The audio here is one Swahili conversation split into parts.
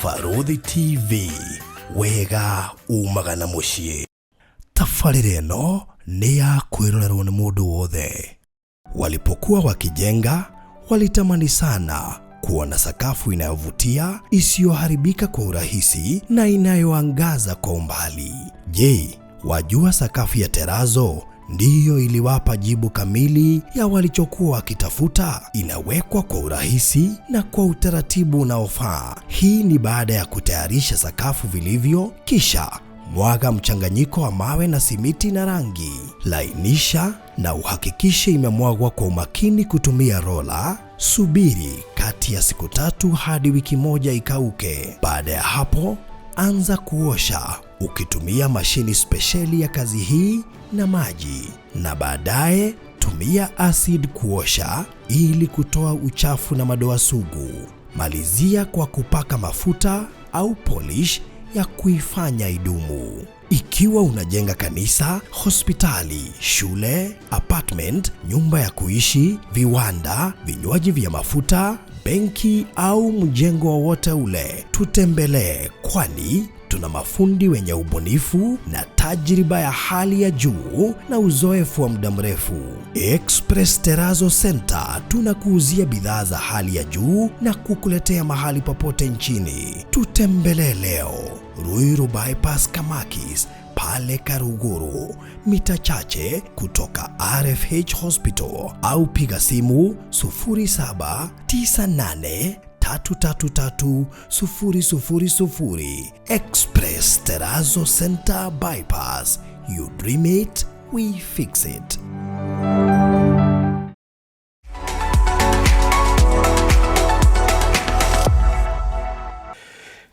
Farodhi TV, wega umaga na muciĩ. Tabarĩra ĩno nĩ ya kwĩrorerwo nĩ mũndũ wothe. Walipokuwa wakijenga, walitamani sana kuona sakafu inayovutia, isiyoharibika kwa urahisi na inayoangaza kwa umbali. Je, wajua sakafu ya terazo ndiyo iliwapa jibu kamili ya walichokuwa wakitafuta? Inawekwa kwa urahisi na kwa utaratibu unaofaa. Hii ni baada ya kutayarisha sakafu vilivyo, kisha mwaga mchanganyiko wa mawe na simiti na rangi. Lainisha na uhakikishe imemwagwa kwa umakini kutumia rola. Subiri kati ya siku 3 hadi wiki 1 ikauke. Baada ya hapo, anza kuosha ukitumia mashini spesheli ya kazi hii na maji, na baadaye tumia acid kuosha ili kutoa uchafu na madoa sugu. Malizia kwa kupaka mafuta au polish ya kuifanya idumu. Ikiwa unajenga kanisa, hospitali, shule, apartment, nyumba ya kuishi, viwanda, vinywaji vya mafuta, benki au mjengo wowote ule, tutembelee, kwani tuna mafundi wenye ubunifu na tajriba ya hali ya juu na uzoefu wa muda mrefu. Express Terazo Center tunakuuzia bidhaa za hali ya juu na kukuletea mahali popote nchini. Tutembelee leo, Ruiru Bypass Kamakis, pale Karuguru, mita chache kutoka RFH Hospital, au piga simu 0798 333 000. Express Terazo Center Bypass. You dream it, we fix it.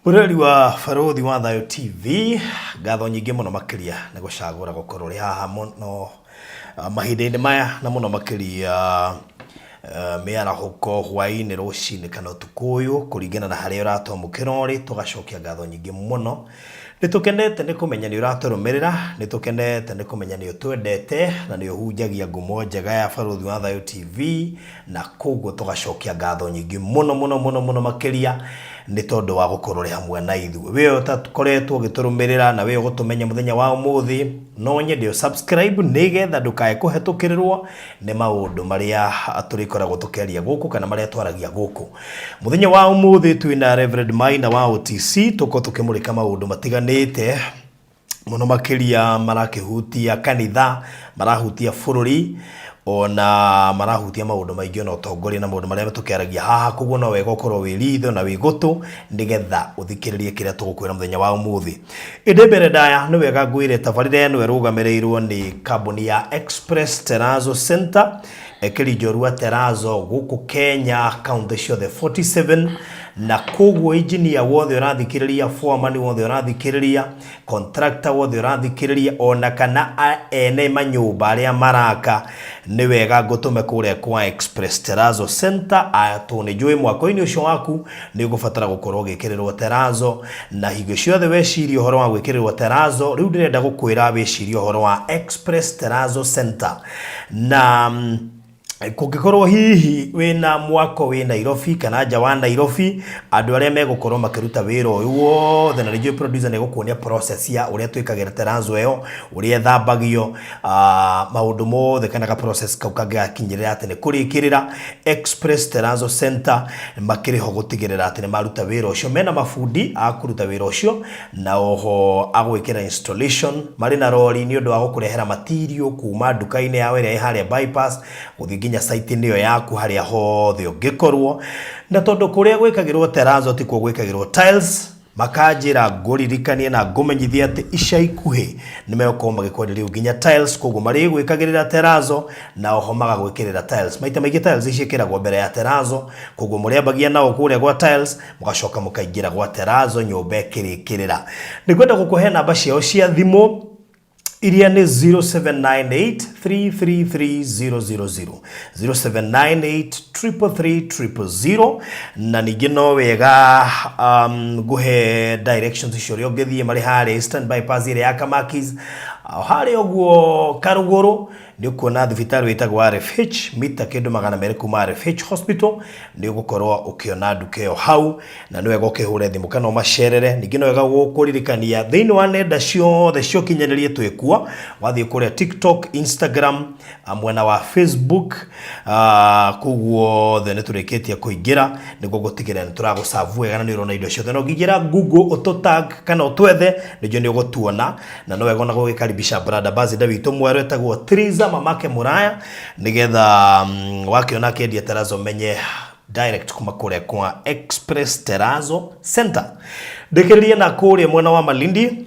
Mureri wa Farodhi wa Thayo TV, ngatho nyingĩ mũno makĩria nĩ gũcagũra gũkorwo ri haha mũno mahinda-inĩ maya, na mũno makĩria mĩarahuko hwaĩ-inĩ rũcinĩ kana ũtukũ ũyũ, kũringana na harĩa ũratwamũkĩra ũrĩ. Tũgacokia ngatho nyingĩ mũno. Nĩtũkenete nĩ kũmenya nĩ ũratũrũmĩrĩra, nĩtũkenete nĩ kũmenya nĩ ũtwendete na nĩ ũhunjagia ngumo njega ya Farodhi wa Thayo TV, na koguo tũgacokia ngatho nyingĩ mũno makĩria nĩ tondũ wa gũkorwo ri hamwe na ithuĩ. Wee ũtakoretwo ũgĩtũrũmĩrĩra na wee ũgũtũmenya mũthenya wa ũmũthĩ, no nyende subscribe nĩgetha ndũkae kũhetũkĩrĩrwo nĩ maũndũ marĩa tũrĩkoragwo tũkĩaria gũkũ kana marĩa twaragia gũkũ. Mũthenya wa ũmũthĩ twĩna Reverend Maina wa OTC, tũko tũkĩmũrĩka maũndũ matiganĩte mũno makĩria marakĩhutia kanitha, marahutia bũrũri, ona marahutia maũndũ maingĩ na ũtongoria na maũndũ marĩa tũkĩaragia haha. Koguo no wega ũkorwo wĩ ritho na wĩ gũtũ nĩgetha ũthikĩrĩrie kĩrĩa tũgũkwĩra mũthenya wa ũmũthĩ. Ĩndĩ mbere ndaya nĩ wega ngwĩre tabarĩra ĩno ĩrũgamĩrĩirwo nĩ kambuni ya Express Terazo Center, Kĩrinjorua Terazo gũkũ Kenya, kaunti ciothe 47. Na koguo engineer wothe ũrathikĩrĩria, foreman wothe ũrathikĩrĩria, contractor wothe ũrathikĩrĩria, ona kana ene manyũmba arĩa maraka, nĩ wega ngũtũme kũrĩa kwa Express Terazo Center. Tondũ nĩ njũĩ mwako-inĩ ũcio waku nĩ ũgũbatara gũkorwo ũgĩkĩrĩrwo terazo, na hingo ciothe weciria ũhoro wa gwĩkĩrĩrwo terazo, rĩu ndĩrenda gũkwĩra weciria ũhoro wa Express Terazo Center. Na kũngĩkorwo hihi wĩna mwako wĩ Nairobi kana nja wa Nairobi, andũ arĩa megũkorwo makĩruta wĩra ũyũ wothe, na rĩngĩ producer nĩ gũkuonia process ya ũrĩa twĩkagĩra terazo ĩyo, ũrĩa ĩthambagio, maũndũ mothe kana ka process kau kangĩgakinyĩrĩra atĩ nĩ kũrĩkĩrĩra. Express Terazo Center makĩrĩ ho gũtigĩrĩra atĩ nĩ maruta wĩra ũcio, mena mabundi a kũruta wĩra ũcio, na oho agwĩkĩra installation, marĩ na rori nĩ ũndũ wa gũkũrehera material kuma nduka-inĩ yao ĩrĩa ĩ harĩa bypass gũthiĩ nginya site nĩyo yaku harĩa hothe ũngĩkorwo. Na tondũ kũrĩa gwĩkagĩrwo terazo ti kuo gwĩkagĩrwo tiles, makanjĩra ngũririkanie na ngũmenyithia atĩ ica ikuhĩ nĩ megũkorwo magĩkwenderia nginya tiles. Koguo marĩ gwĩkagĩrĩra terazo na oho magagwĩkĩrĩra tiles. Maita maingĩ tiles iciĩkĩragwo mbere ya terazo, koguo mũrĩambagia nao kũrĩa gwa tiles, mũgacoka mũkaingĩra gwa terazo nyũmba ĩkĩrĩkĩrĩra. Nĩ kwenda gũkũhe namba ciao cia thimũ iria nĩ 0798333000, 0798333000. Na ningĩ no wega nguhe directions icio ũrĩa ũngĩthiĩ marĩ harĩa Eastern Bypass ĩrĩa ya Kamakis, harĩa ũguo Karuguru ni ukuona thibitari witagwo RFH mita kindu 200 kuma RFH hospital ni ugukorwo ukiona nduka yo hau na niwe gokihure thimu kana umacerere ningi no wega gukuririkania thiini wa nenda ciothe cio kinyanerie twikua wathie kuria TikTok, Instagram, mwena wa Facebook kuguo the neturikitie kuingira niguo gutigira ni turagucavu wega na ni urona indo ciothe no ngigira Google autotag kana utwethe nijo ni ugutuona na no wega na gugikaribisha brother Bazida witu mweru etagwo Triza mamake Muraya nigetha wakiona kendia Terazo menye direct kuma kure kwa Express Terazo Center ndikiririe na kure mwena wa Malindi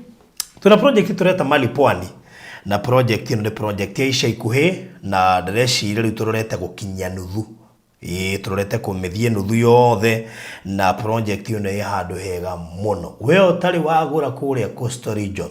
tuna project tureta mali pwani na project ino ni project ya isha ikuhe na dereshi ile turorete gukinya nuthu turorete kumithie nuthu yothe na project ino ni handu hega muno wewe utari wagura kure Coastal Region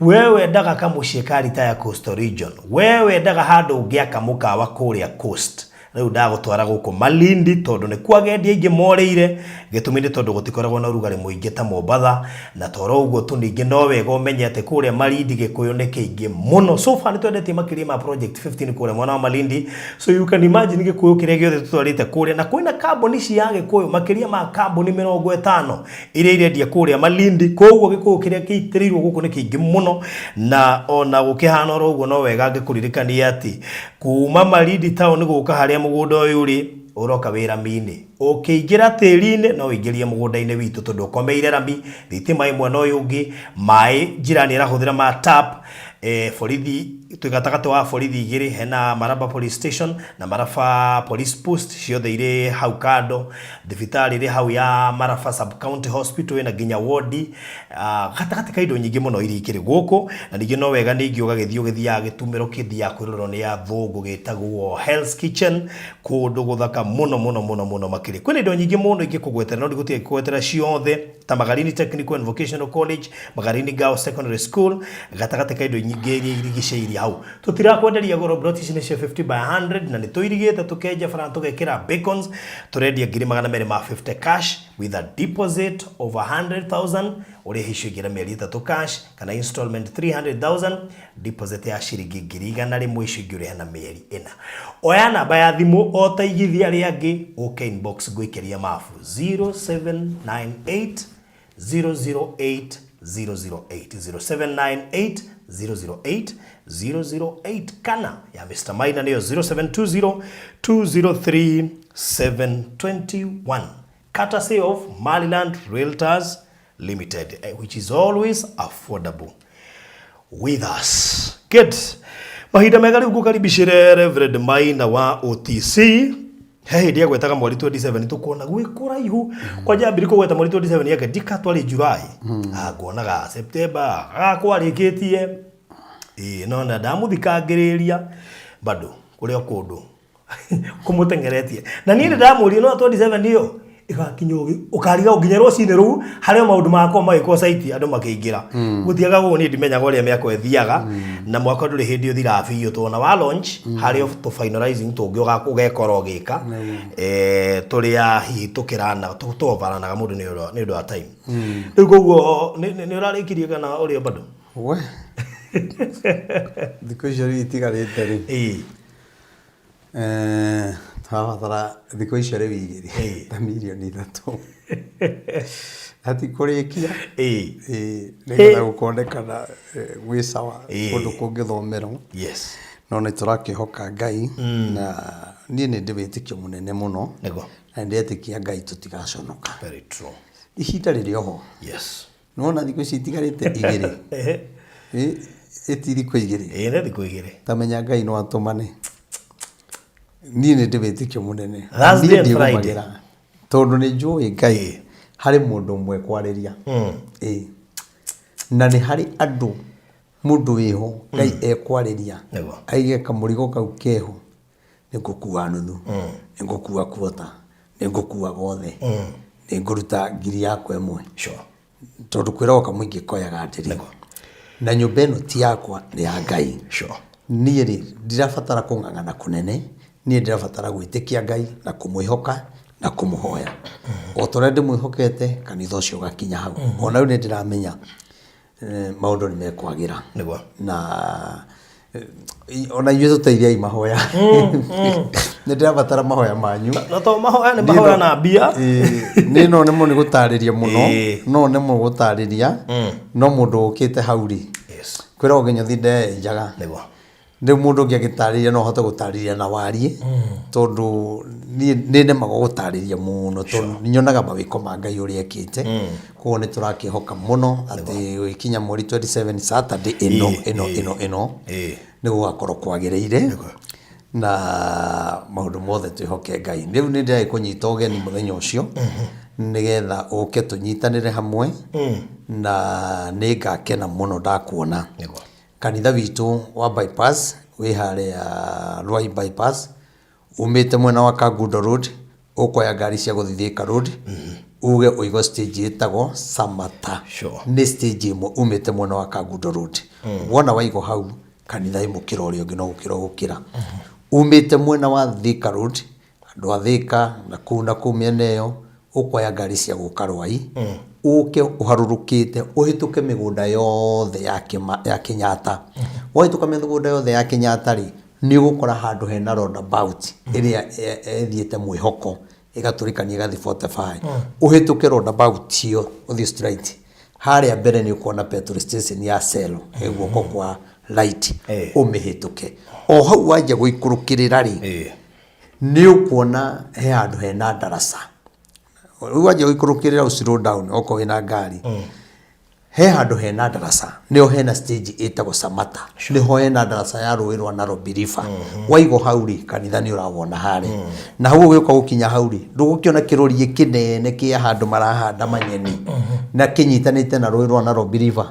wewe ndaga kamushikari ta ya Coastal Region wewe ndaga handu ungiaka mukawa kure Coast riu ndagutwara guku Malindi tondu ni kwagendia ingi moreire gituminde tondu gutikoragwo na rugari muingi ta Mombatha na toro uguo tuningi no wega umenyete kuria Malindi gikuyu ni kiingi muno so far nitwendete makiria ma project 15 kuria mwana wa Malindi so you can imagine gikuyu kiria giothe tutwarite kuria na kwina kambuni cia gikuyu makiria ma kambuni 50 iria irendia kuria Malindi koguo gikuyu kiria kiitirirwo guku ni kiingi muno na ona gukihana uguo no wega ngikuririkania ati kuma Malindi town guka haria mugunda uyu ri uroka wira mini ukiingira tirine no ingirie mugunda-ini witu tondu komeire rami thitima imwe no yungi mai jirani irahuthira ma tap borithi tugatagata wa borithi igiri hena Maraba police station na Maraba police post ciothe ire hau kando thibitari ire hau ya Maraba sub county hospital ina ginya ward gatagati kaindo nyingi muno iri ikiri guku na ningi no wega ni ingiuga githio githia gitumiro kithia kwiroro ni ya thungu gitagwo Hell's Kitchen kundu guthaka muno makiri kwina indo nyingi muno ingikugwetera no ndigutie kwetera ciothe ta Magarini Technical and Vocational College, Magarini Girls Secondary School gatagati kaindo nyingi irigiceirie hau tutirakwenderia goro broti cine 50 by 100 na nituirigite tukenja fran tugekira bacons turendia 250 cash with a deposit of 100,000 uri hishigira mieri 3 cash kana installment 300,000 deposit ya shiringi 100,000 rimwe ishigire hena mieri 4 oya namba ya thimu otaigithia riangi uke inbox gwikeria mafu 0798 008 008 0798 008 kana ya Mr. Maina niyo 0720 203 721 courtesy of Maliland Realtors Limited which is always affordable with us. Good. Mahinda mega riu gukaribishire Reverend Maina wa OTC hey dia gwetaga mweri 27 tukona gwikura ihu kwa jambiri kugweta mweri 27 yake dikatwari July nguonaga September akwarikitie no na ndamuthikangiriria bado kuria kundu kumutengeretie na niĩ ndamuria no 27 iyo igakinyogi ukariga uginyerwo cine ru hario maundu mako magiko site andu makiingira gutiaga go ni ndimenyaga uria miako ethiaga na mwaka nduri hindi uthira biyo tona wa launch hario to finalizing tungi ugekora gika turia hihi tukirana tutovaranaga mundu ni undu wa time riu koguo ni urarikirie kana uria bado we diko jari tigarete ri tara diko icere wigiri ta milioni 3 ati kurikia nigera gukondekana gwi sawa kundu kungithomero yes no ni turakihoka Ngai na nie ni ndivitikio munene muno nego na ndetikia Ngai tutigaconoka very true ihinda ririoho yes no na diko citigarite igiri etiri ko igiri ne diko igiri tamenya Ngai no atumane nie ni ndivitikio munene Thursday Friday tondu ni njui Ngai hari mundu mwe kwariria na ni hari andu mundu wiho Ngai ekwariria aige kamurigo kau keho ningukua nuthu ningukua kuota ningukua gothe ninguruta ngiri yakwa imwe sure tondu kwiraga muingi koyaga ndiri na nyumba ino ti yakwa ni ya Ngai sure nie ri ndirabatara kung'ang'ana kunene nie ndirabatara gwitikia Ngai na kumwihoka na kumuhoya otorende mwihokete kanitha ucio gakinya hau ona riu ndiramenya maundu ni mekwagira niguo na ona inyuĩ tũteithiai mahoya nĩ ndĩrabatara mahoya manyu na to mahoya nĩ mahoya na mbia nĩ no nĩ mũno gũtarĩria mũno no nĩ mũno gũtarĩria no mũndũ ũkĩte hau rĩ kwĩra nginya thinde njaga rĩu mũndũ ũngĩ agĩtarĩria no hote gũtarĩria na wariĩ tondũ nĩ nemaga gũtarĩria mũno tondũ nyonaga mawĩko ma Ngai ũrĩa ekĩte koguo nĩ tũrakĩhoka mũno atĩ gũkinya mweri 27 Saturday ĩno nĩ gũgakorwo kwagĩrĩire na maũndũ mothe twĩhoke Ngai rĩu nĩ ndĩraĩ kũnyita ũgeni mũthenya ũcio nĩgetha ũke tũnyitanĩre hamwe na nĩ ngakena mũno ndakuona kanitha witũ wa bypass wĩ harĩa Rwai bypass umĩte mwena wa Kagundo Road ũkoya ngari cia gũthiĩ Thika Road uge ũigo stage ĩtagwo Samata nĩ stage ĩmwe umĩte mwena wa Kagundo Road wona waigo hau kanitha ĩmũkĩra ũrĩa ũngĩ no gũkĩra umĩte mwena wa Thika Road andũ a Thika na kũu mĩena ĩyo ũkoya ngari cia gũka Rwai ũke ũharũrũkĩte ũhĩtũke mĩgũnda yothe ya Kenyatta wahĩtũka mĩgũnda yothe ya Kenyatta rĩ nĩ ũgũkora handũ hena roundabout ĩrĩa ethiĩte Mwĩhoko ĩgatũrĩkania ĩgathiĩ 45 ũhĩtũke roundabout ĩyo ũthiĩ straight harĩa mbere nĩ ũkuona petrol station ya Shell guoko kwa light ũmĩhĩtũke o hau wajia gũikũrũkĩrĩra rĩ nĩ ũkuona he handũ hena ndaraca wajia gũikũrũkĩrĩra slow down oko wĩna ngari he handũ hena ndaraca nĩho hena stage ĩtagwo Samata nĩho hena ndaraca ya rũĩ rwa Nairobi River waigo hau rĩ kanitha nĩ ũrawona harĩa na hau ũgĩũka gũkinya hau rĩ ndũgũkĩona kĩrũriĩ kĩnene kĩa handũ marahanda manyeni na kĩnyitanĩte na rũĩ rwa Nairobi River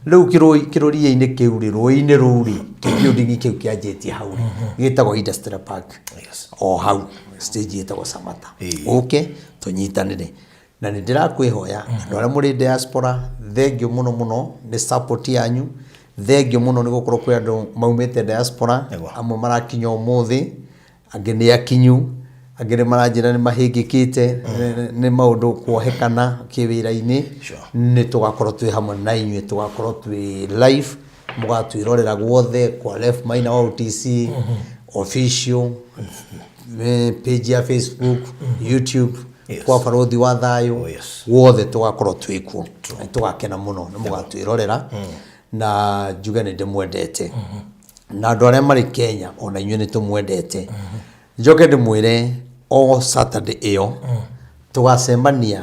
rĩu kĩrũriĩ-inĩ kĩu rĩ rũĩ-inĩ rũu rĩ building kĩu kĩanjĩtie hau rĩ gĩtagwo Industrial Park o hau stage ĩtagwo Samata ũke tũnyitanĩre na nĩ ndĩrakwĩhoya andũ arĩa mũrĩ diaspora thengiũ mũno nĩ support yanyu thengiũ mũno nĩ gũkorwo kwĩ andũ maumĩte diaspora amwe marakinya ũmũthĩ angĩ nĩ akinyu angĩ nĩ maranjĩra nĩ mahĩngĩkĩte nĩ maũndũ kuohekana kĩwĩra-inĩ nĩ tũgakorwo twĩ hamwe na inyuĩ tũgakorwo twĩ live mũgatwĩrorera guothe kwa Ref Maina wa OTC official page ya Facebook YouTube kwa barothi wa thayũ wothe tũgakorwo twĩkuo tũgakena mũno nĩ mũgatwĩrorera na njuge nĩ ndĩmwendete na andũ arĩa marĩ Kenya ona inyuĩ nĩ tũmwendete njoke ndĩmwĩre o Saturday ĩyo tũgacemania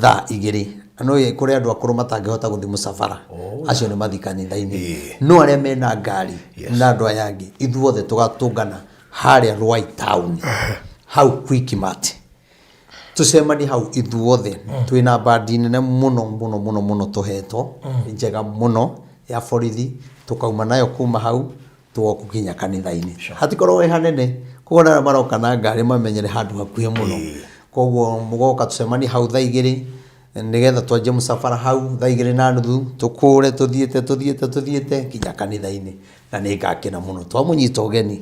thaa 2 no kũrĩ andũ akũrũ matangĩhota gũthiĩ mũsafara acio nĩ mathi kanitha-inĩ no arĩa mena ngari na andũ aya angĩ ithuothe tũgatũngana harĩa Rwai town hau Quickmart tucemani hau ithuothe twina bandi nene mũno tuhetwo njega mũno ya borithi tukauma nayo kuma hau tugoka kinya kanitha-inĩ hatikorwo hanene kugona maroka na ngari mamenyere handũ hakuhĩ mũno koguo mũgoka tucemani hau thaa 2 nigetha twanjie mũsafara hau thaa 2:30 tukũre tuthiĩte kinya kanitha-inĩ na nĩ ngakena mũno twamũnyita ũgeni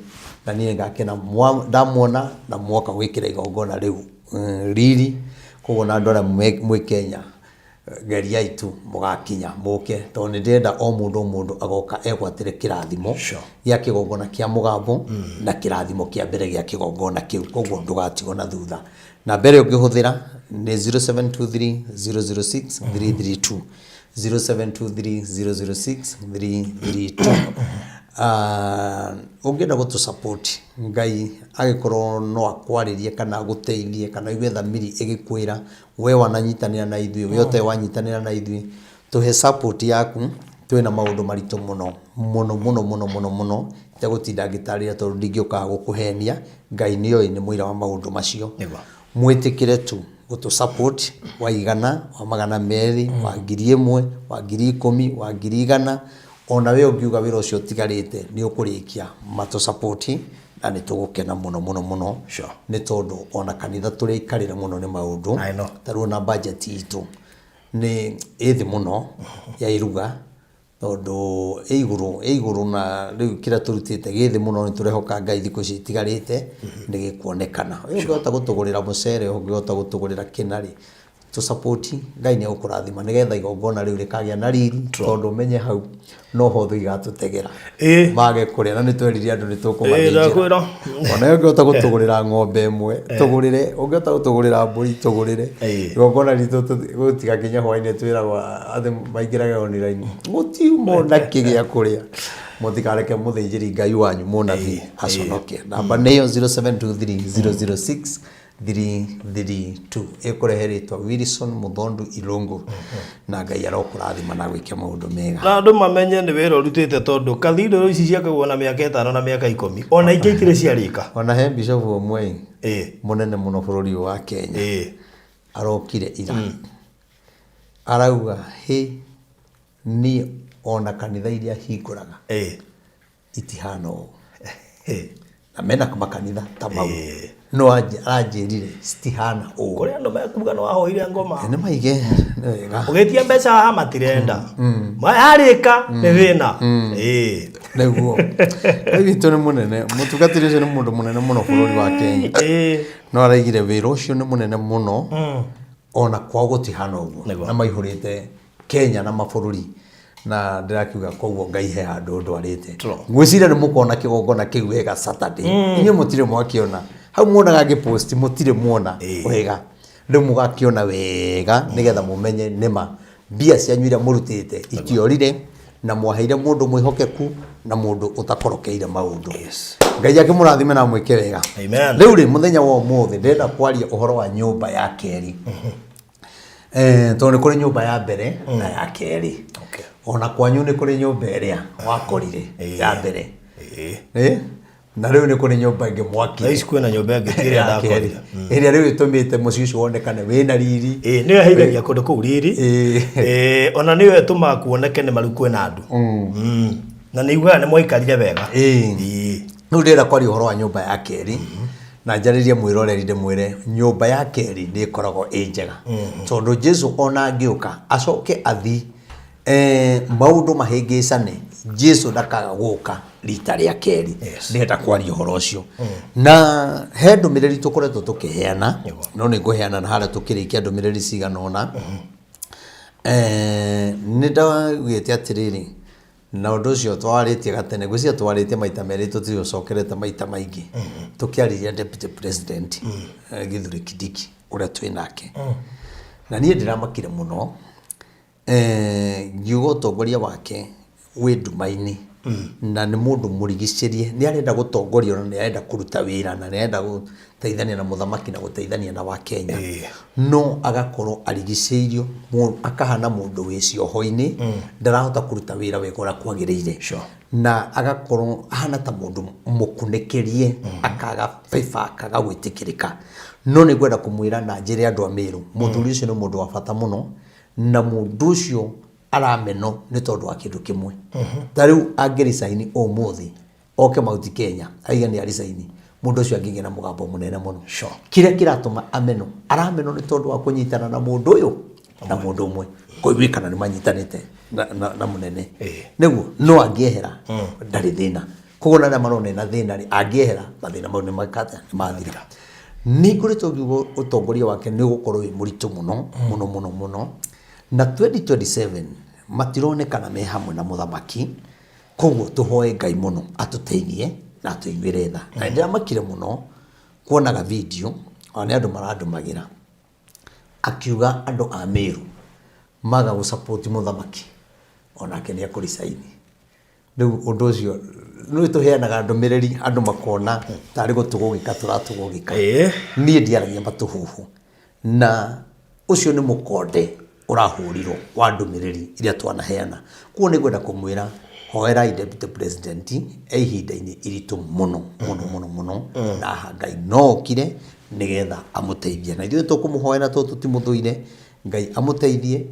na nĩ ngakena ndamuona na mwoka gwĩkĩra igongona rĩu riri koguo na andũ arĩa mwĩ Kenya geria itu mũgakinya mũke tondũ nĩ ndĩrenda o mũndũ agoka egwatĩre kĩrathimo gĩa kĩgongona kĩa mũgambo na kĩrathimo kĩa mbere gĩa kĩgongona kĩu koguo ndũgatigwo na thutha na mbere ũngĩhũthĩra nĩ 0723006332 0723006332 ũngĩenda gũtũ support Ngai agĩkorwo no akwarĩrie kana gũteithie kana igue thamiri ĩgĩkwĩra we wananyitanĩra na ithuĩ we ũte wanyitanĩra na ithuĩ tũhe support yaku twĩna maũndũ maritũ mũno tegũtinda ngĩtarĩria tondũ ndingĩũka gũkũhenia Ngai nĩoĩ nĩ mũira wa maũndũ macio mwĩtĩkĩre tu gũtũ support wa 100 wa 200 wa 1000 wa 10,000 wa 100 ona we ũngiuga wĩra ũcio ũtigarĩte nĩ ũkũrĩkia matũ support na nĩ tũgũkena mũno nĩ tondũ ona kanitha tũrĩikarĩra mũno nĩ maũndũ tarũ na budget itũ nĩ ĩthĩ mũno ya iruga tondũ ĩigũrũ na rĩu kĩrĩa tũrutĩte gĩthĩ mũno nĩ tũrehoka Ngai thikũ ici itigarĩte nĩ gĩkuonekana ũngĩhota gũtũgũrĩra mũcere ũngĩhota gũtũgũrĩra kĩnarĩ to support Ngai ni ukurathima nigetha igongona riu rikagia na riri tondu menye hau no ho thu igatutegera mage kuria na nitweririe andu nitukumathijira ona ungiota gutugurira ng'ombe imwe tugurire ungiota gutugurira mburi tugurire igongona ritu gutiga kinya hwaine twiragwa athe maingirage online gutiumo na kigia kuria muthikareke muthinjiri Ngai wanyu munathi aconoke namba neyo 0723 006 ekureheretwa Wilson Muthondu Ilungu na Ngai arokurathima na gwike maundu mega na andu mamenye ni wira urutite tondu kathindo ici ciakagwo na miaka 5 na miaka 10 ona ingi itire ciarika ona he bishop omwe munene muno bururi wa Kenya arokire ira arauga ni ona kanitha iria hinguraga itihano na mena kama kanitha tamau no ajirire stihana kuri andu mekuga no ahoire ngoma ne maige wega ugetia mbeca ha matirenda harika ne thina neguo egitu ne munene mutugatire ne mundu munene muno bururi wa Kenya no araigire wira ucio ne munene muno ona kwa gutihana uguo na maihurite Kenya na mabururi na ndirakiuga koguo Ngai he andu ndwarite ngwicira ni mukona kigongona kiu wega Saturday inyo mutire mwakiona hau muonaga ngipost mutire muona wega ndu mugakiona wega nigetha mumenye nima bia cianyu ira murutite itiorire na mwaheire mundu mwihokeku na mundu utakorokeire maundu Ngai akimurathime na mwike wega amen riu ri muthenya wa umuthi ndenda kwaria uhoro wa nyumba ya keri tondu kuri nyumba ya mbere na ya keri ona kwanyu ni kuri nyumba iria wakorire ya mbere na riu ni kuri nyumba ingi mwaki ici kwina nyumba ingi iria ndakorire iria riu itumite muci ucio wonekane wina riri niyo heithagia kundu kuu riri ona niyo ituma kuoneke ni maru kwina andu na ni igwa ni mwikarire wega riu ndira kwari uhoro wa nyumba ya keri na njaririe mwiroreri ndimwire nyumba ya keri ni ikoragwo njega tondu Jesu ona angiuka acoke athi maundu mahingicane Jesu ndakaga guka rita ria keri ndenda kwaria uhoro ucio na he ndumiriri tukoretwo tukiheana no ni nguheana na haria tukirikia ndumiriri ciganona nindawite atiriri na undu ucio twaritie gatene gwiciria twaritie maita meri tutiocokerete maita maingi tukiariria deputy president Githure Kindiki uria twinake na nie ndiramakire muno ngiuga utongoria wake wi ndumaini na ni mundu murigicerie ni arenda gutongoria na ni arenda kuruta wira na ni arenda guteithania na muthamaki na guteithania na wa Kenya no agakorwo arigiceirio akahana mundu wi cioho-ini ndarahota kuruta wira wega uria kwagiriire na agakorwo ahana ta mundu mukunekerie akaga faifa akaga gwitikirika no ni gwenda kumwira na njire andu amiru muthuri ucio ni mundu wa bata muno na mundu ucio arameno ni tondu wa kindu kimwe tariu angirisaini umuthi oke Mount Kenya aiga ni arisaini mundu ucio anginge na mugambo munene muno kiria kiratuma ameno arameno ni tondu wa kunyitana na mundu uyu na mundu umwe koigwikana ni manyitanite na munene niguo no angiehera ndari thina kugona na marone na thina ri angiehera mathina mau ni makata ni mathira ni kuri togiwo utongoria wake ni gukorwo wi muritu muno muno muno muno na 2027 matironekana me hamwe na muthamaki koguo tuhoe Ngai muno atuteithie na tuigwire tha na ndiramakire muno kuonaga video ona andu marandumagira akiuga andu a Meru maga gu support muthamaki ona kenia kuri saini riu undu ucio no tuheanaga ndumiriri andu makona tari gutugugika turatugugika nie ndiaragia matuhuhu na ucio ni mukonde urahurirwo wa ndumiriri iria twanaheana kuo ni gwenda kumwira hoera deputy president ihinda-ini iritu muno muno muno muno na Ngai no kire nigetha amuteithie na ithuĩ tukumuhoera tutimuthuire Ngai amuteithie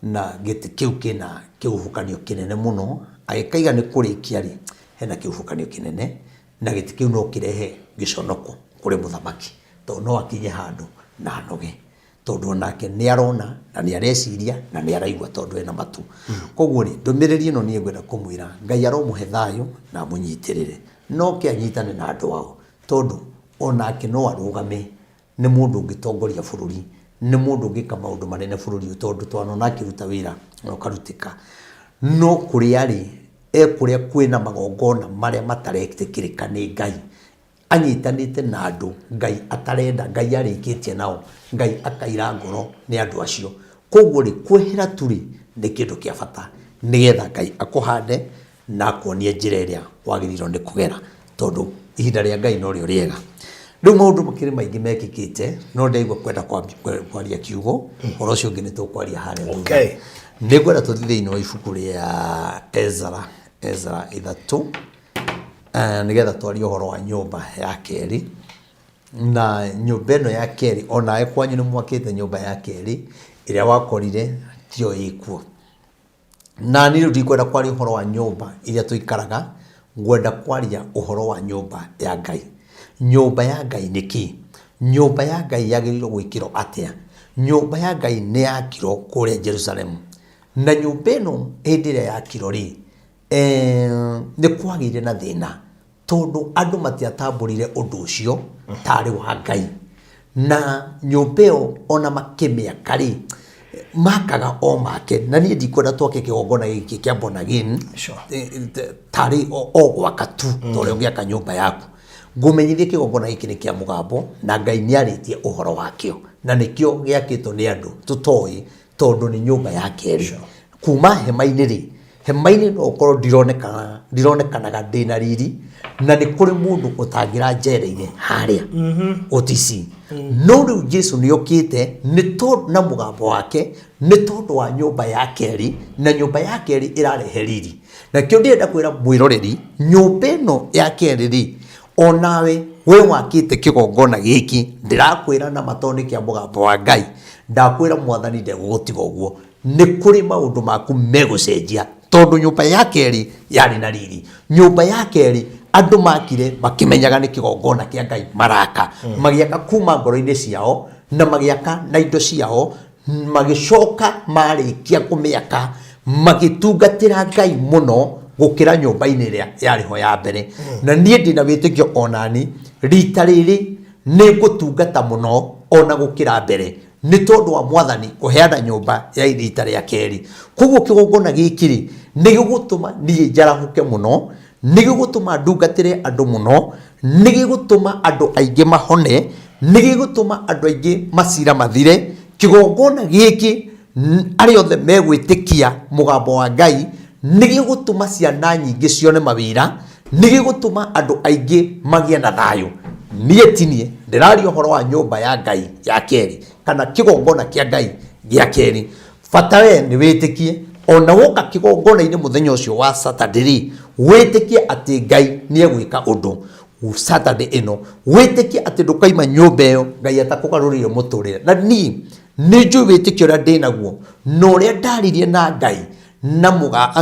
na giti kiu kina kiuhukanio kinene muno agikaiga ni kurikia ri hena kiuhukanio kinene na giti kiu no kirehe giconoko kuri muthamaki to no akinye handu na noge tondu nake ni arona na ni areciria na ni araigua tondu ena matu koguo ri ndumiriri no nie gwenda kumwira Ngai aromuhe thayo na munyitirire no kianyitane na andu ao tondu onake no arugame ni mundu ngitongoria bururi nĩ mũndũ ũngĩka maũndũ manene bũrũri tondũ twanona akĩruta wĩra na ũkarutĩka no kũrĩa rĩ kũrĩa kwĩna magongona marĩa mataretĩkĩrĩka nĩ Ngai anyitanĩte na andũ Ngai atarenda Ngai arĩkĩtie nao Ngai akaira ngoro nĩ andũ acio koguo rĩ kwehera turi nĩ kĩndũ kĩa bata nĩgetha Ngai akũhande na akuonie njĩra ĩrĩa wagĩrĩirwo nĩ kũgera tondũ ihinda rĩa Ngai no rĩo rĩega rĩu maũndũ makĩrĩ maingĩ mekĩkĩte no ndaigua kwenda kwaria kiugo ũhoro ũcio ũngĩ nĩ tũkwaria harĩa nĩ ngwenda tũthiĩ thĩinĩ wa ibuku rĩa Ezra 3 nĩgetha twarie ũhoro wa nyũmba ya kerĩ na nyũmba ĩno ya kerĩ onawe kwanyu nĩ mwakĩte nyũmba ya kerĩ ĩrĩa wakorire tio ĩkuo na niĩ rĩu ndikwenda kwaria ũhoro wa nyũmba iria tũikaraga ngwenda kwaria ũhoro wa nyũmba ya Ngai nyũmba ya Ngai nĩ kĩ nyũmba ya Ngai yagĩrĩirwo gwĩkĩrwo atĩa nyũmba ya Ngai nĩ yakirwo kũrĩa Jerusalem na nyũmba ĩno hĩndĩ ĩrĩa yakirwo rĩ nĩ kwagĩire na thĩna tondũ andũ matiatambũrire ũndũ ũcio tarĩ wa Ngai na nyũmba ĩyo ona makĩmĩaka rĩ makaga o make na niĩ ndikwenda twoke kĩgongona gĩkĩ kĩa born again tarĩ o gwaka tu tondũ ũngĩaka nyũmba yaku ngũmenyithie kĩgongona gĩkĩ nĩ kĩa mũgambo na Ngai nĩarĩtie ũhoro wakĩo na nĩkĩo gĩakĩtwo nĩ andũ tũtoĩ tondũ nĩ nyũmba ya kerĩ kuma hema-inĩ rĩ hema-inĩ no ũkorwo ndironekanaga ndĩna riri na nĩ kũrĩ mũndũ ũtangĩranjereire harĩa OTC no rĩu Jesu nĩokĩte nĩ tondũ na mũgambo wake nĩ tondũ wa nyũmba ya kerĩ na nyũmba ya kerĩ ĩrarehe riri na kĩo ndĩrenda kwĩra mwĩroreri nyũmba ĩno ya kerĩ rĩ onawe we wakĩte kĩgongona gĩkĩ ndĩrakwĩra na matoni kĩa mũgambo wa Ngai ndakwĩra mwathani ndegũgũtiga ũguo nĩ kũrĩ maũndũ maku megũcenjia tondũ nyũmba ya kerĩ yarĩ na riri nyũmba ya kerĩ andũ makire makĩmenyaga nĩ kĩgongona kĩa Ngai maraka magĩaka kuma ngoro-inĩ ciao na magĩaka na indo ciao magĩcoka marĩkia kũmĩaka magĩtungatĩra Ngai mũno gũkĩra nyũmba-inĩ ĩrĩa yarĩho ya mbere na niĩ ndĩna wĩtĩkio onani rita rĩrĩ nĩ ngũtungata mũno ona gũkĩra mbere nĩ tondũ wa mwathani kũheana nyũmba ya rita rĩa kerĩ koguo kĩgongona gĩkĩ rĩ nĩ gĩgũtũma niĩ njarahũke mũno nĩ gĩgũtũma ndungatĩre andũ mũno nĩ gĩgũtũma andũ aingĩ mahone nĩ gĩgũtũma andũ aingĩ macira mathire kĩgongona gĩkĩ arĩa othe megwĩtĩkia mũgambo wa Ngai nĩ gĩgũtũma ciana nyingĩ cione mawĩra nĩ gĩgũtũma andũ aingĩ magĩe na thayũ niĩ tinie ndĩraria ũhoro wa nyũmba ya Ngai ya kerĩ kana kĩgongona kĩa Ngai gĩa kerĩ bata we nĩ wĩtĩkie ona woka kĩgongona-inĩ mũthenya ũcio wa Saturday wĩtĩkie atĩ Ngai nĩ egwĩka ũndũ Saturday ĩno wĩtĩkie atĩ ndũkaima nyũmba ĩyo Ngai atakũgarũrĩire mũtũrĩre na niĩ nĩ njũĩ wĩtĩkio ũrĩa ndĩnaguo na ũrĩa ndaririe na Ngai na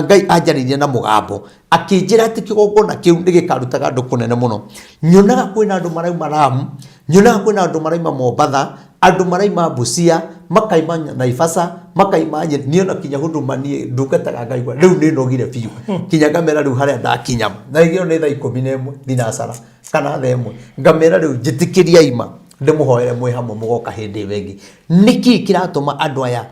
Ngai anjaririe na mũgambo akĩnjĩra atĩ kĩgongona kĩu nĩ gĩkarutaga andũ kũnene mũno nyonaga kwĩna andũ marauma Lamu nyonaga kwĩna andũ marauma Mombatha andũ marauma Busia makaima Naivasha makaima niĩ ona kinya Huduma niĩ ndungataga Ngai rĩu nĩ nogire biũ kinya ngamera rĩu harĩa ndakinya na igĩrwo nĩ thaa 11 thinacara kana thaa 1 ngamera rĩu njĩtĩkĩria ima ndĩmũhoere mwĩ hamwe mũgoka hĩndĩ ĩyo ĩngĩ nĩkĩ kĩratũma andũ aya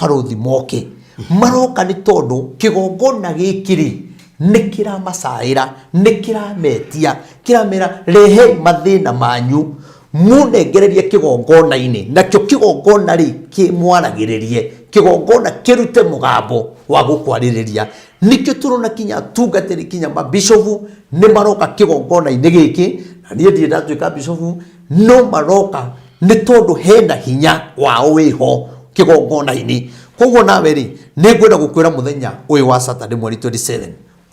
barũthi moke maroka nĩ tondũ kĩgongona gĩkĩ nĩ kĩramacaĩra nĩ kĩrametia kĩramera rehe mathĩna manyu munengererie kĩgongona-inĩ nakĩo kĩgongona rĩ kĩmwaragĩrĩrie kĩgongona kĩrute mũgambo wa gũkwarĩrĩria nĩkĩo tũrona kinya tungatĩri kinya mabishofu nĩ maroka kĩgongona-inĩ gĩkĩ na niĩ ndirĩ ndatuĩka bishofu no maroka nĩ tondũ hena hinya wao wĩho kĩgongona-inĩ koguo nawe rĩ nĩ ngwenda gũkwĩra mũthenya ũyũ wa Saturday mweri 27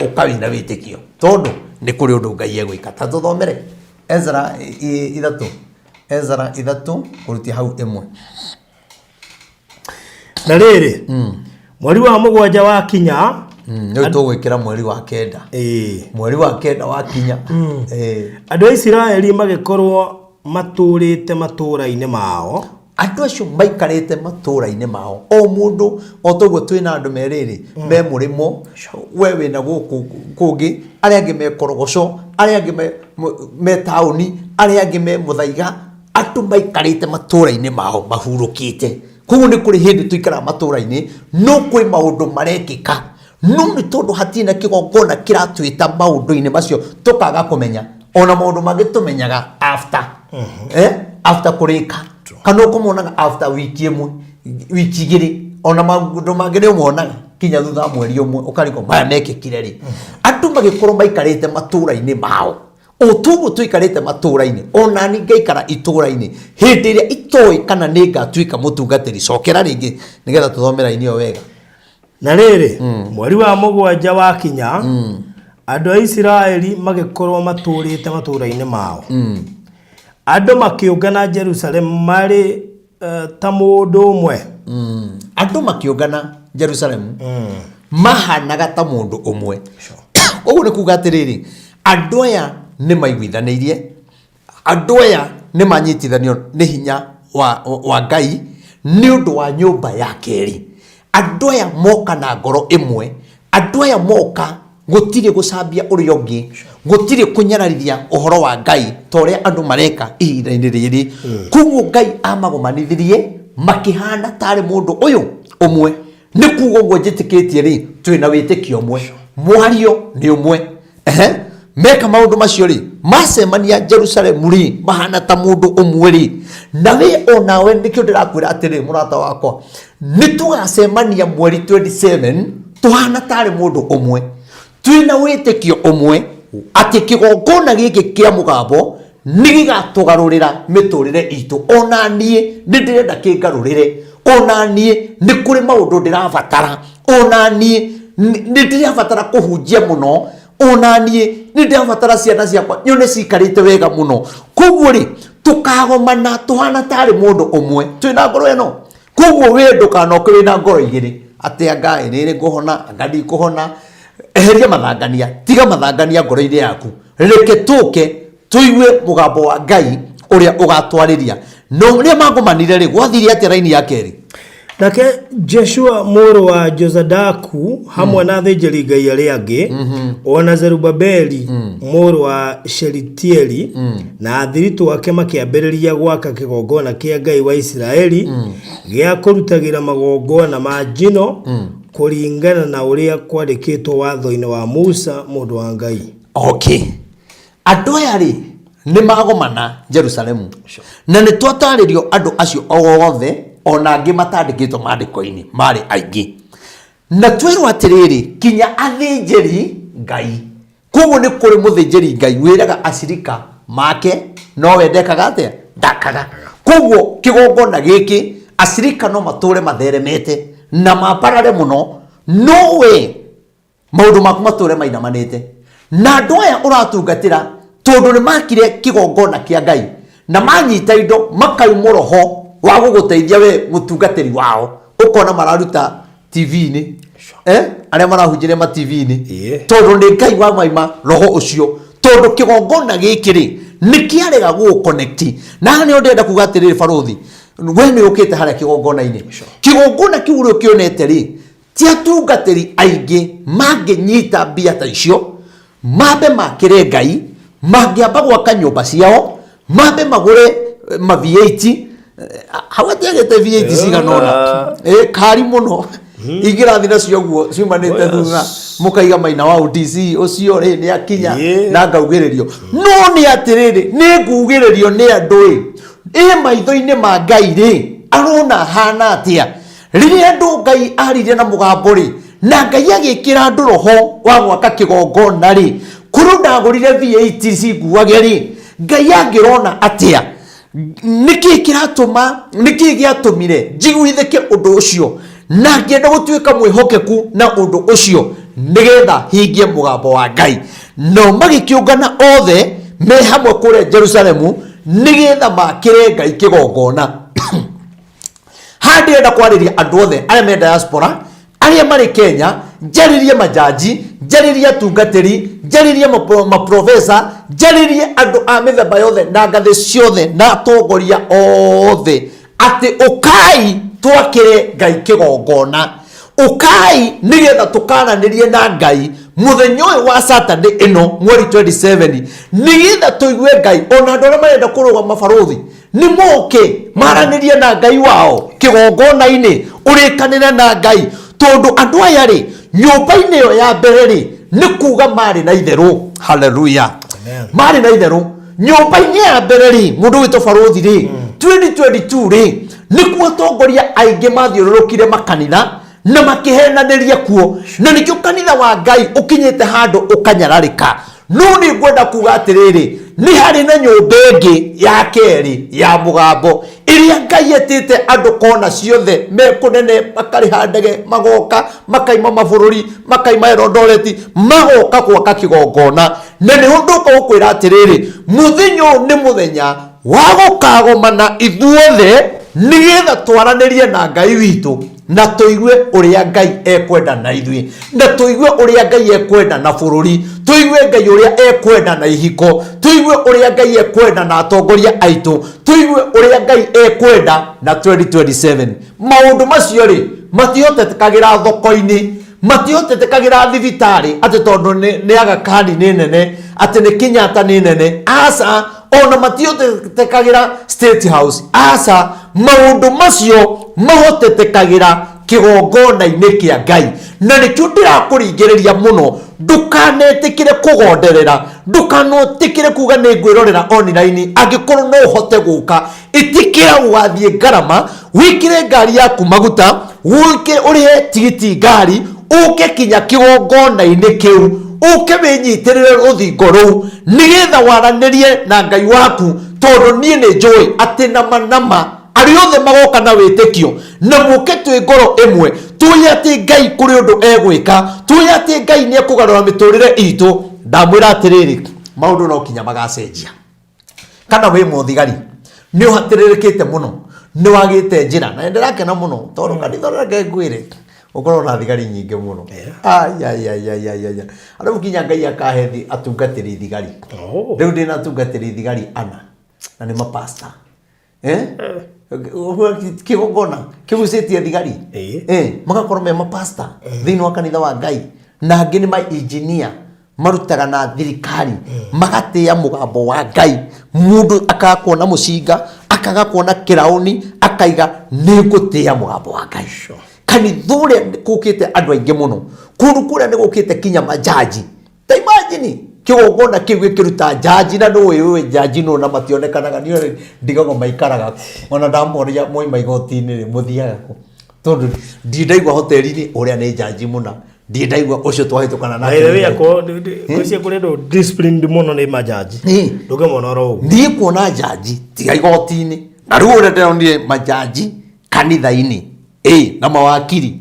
ũkawĩna wĩtĩkio tondũ nĩ kũrĩ ũndũ Ngai egwĩka ta tũthomere Ezra 3 kũrutia hau 1 na rĩrĩ mweri wa mũgwanja wa kinya nĩ tũgwĩkĩra mweri wa kenda mweri wa kenda wa kinya andũ a Isiraeli magĩkorwo matũrĩte matũra-inĩ mao andũ acio maikarĩte matũra-inĩ mao o mũndũ o toguo twĩna andũ merĩrĩ me mũrĩmo we wĩna gũkũ kũngĩ arĩa angĩ me Korogoco arĩa angĩ me taũni arĩa angĩ me Mũthaiga andu maikarite matura-ini mao mahurukite koguo ni kuri hindi tuikara matura-ini no kwi maundu marekika no ni tondu hatina kigongona kiratwita maundu-ini macio tukaga kumenya ona maundu mangi tumenyaga after after kurika kana kumonaga after wiki imwe wiki igiri ona maundu mangi ni umonaga kinya thutha mweri umwe ukariko maya mekikire ri andu magikorwo maikarite matura-ini mao otugu tuikarite matura-ini ona ni ngaikara itura-ini hindi iria itoi kana ni ngatuika mutungatiri cokera ringi nigetha tuthomera ini o wega na riri mweri wa mugwanja wa kinya andu a Israeli magikorwo maturite matura-ini mao andu makiungana Jerusalem mari ta mundu umwe andu makiungana Jerusalem mahanaga ta mundu umwe uguo ni kuga atiriri andu aya ni maiguithanirie andu aya ni manyitithanio ni hinya wa Ngai ni undu wa nyumba ya keri andu aya moka na ngoro imwe andu aya moka gutire gucambia uri ungi gutire kunyararithia uhoro wa Ngai toria andu mareka ihinda-ini riri kuguo Ngai amagomanithirie makihana tari mundu uyu umwe ni kugo ngo njitikitie ri twina witikio umwe mwario ni umwe meka maundu macio ri macemania Jerusalem ri mahana ta mundu umwe ri nawe onawe nikio ndirakwira atiri murata wakwa ni tugacemania mweri 27 tuhana tari mundu umwe twina witikio umwe ati kigongona giki kia mugambo nigigatugarurira miturire itu ona nie nindirenda kingarurire ona nie ni kuri maundu ndirabatara ona nie ndirabatara kuhunjia muno ona nie ndirabatara ciana ciakwa nyone cikarite wega muno koguo ri tukagomana tuhana tari mundu umwe twina ngoro eno koguo we ndukanoke wina ngoro igiri ati anga ni nguhona anga ndi kuhona eheria mathangania tiga mathangania ngoro-ini yaku reke tuke tuigue mugambo wa Ngai uria ugatwariria no ria magomanire ri gwathiri ati raini ya keri nake Joshua muru wa Jozadaku hamwe na thĩnjĩri Ngai aria angi ona Zerubabeli muru wa Shelitieli na athiritu ake makiambĩrĩria gwaka kigongona kia Ngai wa Israeli gĩa kũrutagira magongona ma njino kuringana na uria kwandĩkĩtwo watho-ini wa Musa mundu wa Ngai. Okay, andu aya ri ni magomana Jerusalemu na ni twataririo andu acio othe ona angi matandikitwo mandiko-ini mari aingi na twirwo atiriri kinya athinjiri Ngai koguo ni kuri muthinjiri Ngai wiraga acirika make no wendekaga atia ndakaga koguo kigongona giki acirika no mature matheremete na maparare muno nowe maundu maku mature mainamanite na andu aya uratungatira tondu ni makire kigongona kia Ngai na manyita indo makaumwo roho wa guguteithia we mutungatiri wao ukona mararuta TV-ini aria marahunjire ma TV-ini tondu ni Ngai wa maima roho ucio tondu kigongona giki ri ni kiarega gu connect na ni ndenda kuga atiriri baruthi we ni ukite haria kigongona-ini kigongona kiu uri ukionete ri ti atungatiri aingi manginyita mbia ta icio mambe makire Ngai mangiamba gwaka nyumba ciao mambe magure ma V8 hawatiagete V8 ciganona kari muno ingirathi nacio guo ciumanite thutha mukaiga maina wa DC ucio ri ni akinya na ngaugiririo no ni atiriri ni ngugiririo ni andu maitho-ini ma Ngai ri arona hana atia riria andu Ngai aririe na mugambo ri na Ngai agikira andu roho wa gwaka kigongona ri kuru ndagurire V8 ciguage ri Ngai angirona atia niki kiratuma niki giatumire njiguithike undu ucio na ngienda gutuika mwihokeku na undu ucio nigetha hingie mugambo wa Ngai no magikiungana othe me hamwe kure Jerusalemu nigetha makire Ngai kigongona handi enda kwariria andu othe aria me diaspora aria mari Kenya njaririe majaji njaririe tungatiri njaririe maprofesa njaririe andu a mithemba yothe na ngathi ciothe na atongoria othe ati ukai twakire Ngai kigongona ukai nigetha tukananirie na Ngai muthenya wa Saturday ino mweri 27 nigetha tuigue Ngai ona andũ arĩa marenda kũrũga mabarothi ni moke maranirie na Ngai wao kigongona-inĩ ũrĩkanĩre na Ngai tondu andũ aya rĩ nyũmba-inĩ ĩyo ya mbere rĩ nĩ kuga marĩ na itherũ. Hallelujah. Marĩ na itherũ nyũmba-inĩ ya mbere rĩ mũndũ wĩtwo barothi rĩ 2022 rĩ nĩkuo atongoria aingĩ mathiũrũrũkire makanitha na makihenanĩria kuo na nĩkĩo kanitha wa Ngai ũkinyĩte handũ ũkanyararĩka. No nĩ ngwenda kuga atĩrĩrĩ nĩ harĩ na nyũmba ĩngĩ ya kerĩ ya mũgambo ĩrĩa Ngai etĩte andũ kona ciothe mekũnene makarĩha ndege magoka makaima mabũrũri makaima Eldoret magoka gwaka kĩgongona. Na nĩ ũndũ ũkwĩra atĩrĩrĩ mũthenya ũyũ nĩ mũthenya wa gũkagomana ithuothe nigetha twaranĩrie na Ngai witũ na tuigue ũrĩa Ngai ekwenda na ithuĩ na tuigue ũrĩa Ngai ekwenda na bũrũri tuigue Ngai ũrĩa ekwenda na ihiko tuigue ũrĩa Ngai ekwenda na atongoria aitũ tuigue ũrĩa Ngai ekwenda na 2027. Maũndũ macio rĩ matihotetekagira thoko-inĩ matihotetekagira thibitarĩ atĩ tondũ nĩ Aga Khan nĩ nene atĩ nĩ Kenyatta nĩ nene aca ona matihotetekagira State House aca maũndũ macio mahotetekagira kigongona-inĩ kĩa Ngai. Na nĩkĩo ndĩrakũringĩrĩria mũno ndukanetĩkĩre kũgonderera ndukanetĩkĩre kuga nĩ ngwĩrorera online angĩkorwo no ũhote gũka ĩtĩkĩra gũgathiĩ Ngarama wĩkĩre ngari yaku maguta ũke ũrĩhe tigiti ngari ũke kinya kigongona-inĩ kĩu ũke wĩnyitĩrĩre rũthingo rũu nigetha waranĩrie na Ngai waku tondũ niĩ nĩ njũĩ atĩ nama arĩa othe magoka na wĩtĩkio na mũke twĩ ngoro ĩmwe tuoye atĩ Ngai kũrĩ ũndũ egwĩka tuoye atĩ Ngai nĩ ekũgarũra mĩtũrĩre itũ. Ndamwĩra atĩrĩrĩ maũndũ no kinya magacenjia. Kana wĩ mũthigari nĩ ũhatĩrĩrĩkĩte mũno nĩ wagĩte njĩra na ndĩrakena mũno tondũ kanitha reke ngwĩre ukorwo na thigari nyingĩ mũno. Arabu kinya Ngai akahe atungatĩri thigari rĩu ndĩna atungatĩri thigari ana na nĩ mapasta kigongona kigucĩtie thigari magakorwo me mapasta thĩinĩ wa kanitha wa Ngai na angĩ nĩ ma-engineer marutaga na thirikari magatĩa mũgambo wa Ngai. Mũndũ akakuona mũcinga akaga kuona kĩraũni akaiga nĩ ngũtĩa mũgambo wa Ngai. Kanitha ũrĩa gũkĩte andũ aingĩ mũno kũndũ kũrĩa nĩ gũkĩte kinya majaji. Ta imagine kigongona kĩu gĩkĩruta jaji na nũĩ jaji no na mationekanaga nĩ ndigago maikaraga ona ndamoria moima igoti-inĩ rĩ mũthiaga tondũ ndindaigua hoteli-inĩ ũrĩa nĩ jaji mũna ndindaigua ũcio twahĩtũkana na wewe yako kucia kũrendo disciplined mũno nĩ majaji ndũkamona oro ndiĩ kuona jaji tiga igoti-inĩ na rĩu ũrĩa ndĩronire majaji kanitha-inĩ na mawakiri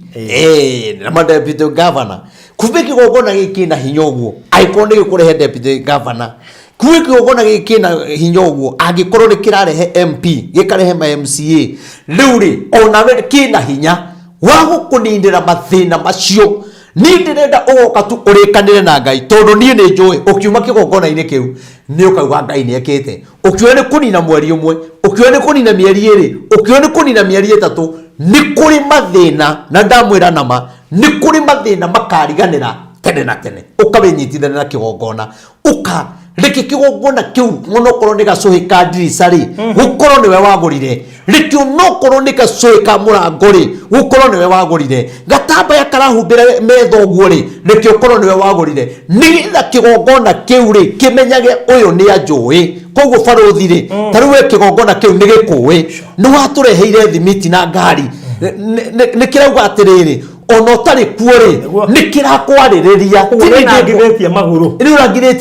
na ma-deputy governor kumbe kigongona gĩkĩ na hinya ũguo angĩkorwo nĩ gĩkũrehe deputy governor kumbe kigongona gĩkĩ na hinya ũguo angĩkorwo nĩ kĩrarehe MP gĩkarehe ma MCA rĩu rĩ onawe kĩna hinya wa gũkũnindĩra mathĩna macio. Niĩ ndĩrenda ũgoka tu ũrĩkanĩre na Ngai tondũ niĩ nĩ njũĩ ũkiuma kĩgongona-inĩ kĩu nĩ ũkauga Ngai nĩ ekĩte ũkiuga nĩ kũnina mweri ũmwe ũkiuga nĩ kũnina mĩeri ĩrĩ ũkiuga nĩ kũnina mĩeri ĩtatũ nĩ kũrĩ mathĩna na ndamwĩra nama nĩ kũrĩ mathĩna makariganĩra tene na tene ũkawĩnyitithania na kĩgongona ũka reke kigongona kĩu mũnokorwo nĩ gacũhĩ ka ndirica rĩ gũkorwo nĩwe wagũrire reke ũnokorwo nĩ gacũhĩ ka mũrango rĩ gũkorwo nĩwe wagũrire gatambaya karahumbĩra metha ũguo rĩ reke ũkorwo nĩwe wagũrire nĩgetha kigongona kĩu rĩ kĩmenyage ũyũ nĩ anjũĩ. Koguo barothi rĩ ta rĩu kigongona kĩu nĩ gĩkũĩ nĩ watũreheire thimiti na ngari nĩ kĩrauga atĩrĩrĩ ona ũtarĩ kuo rĩ nĩ kĩrakwarĩrĩria ũrangithĩtie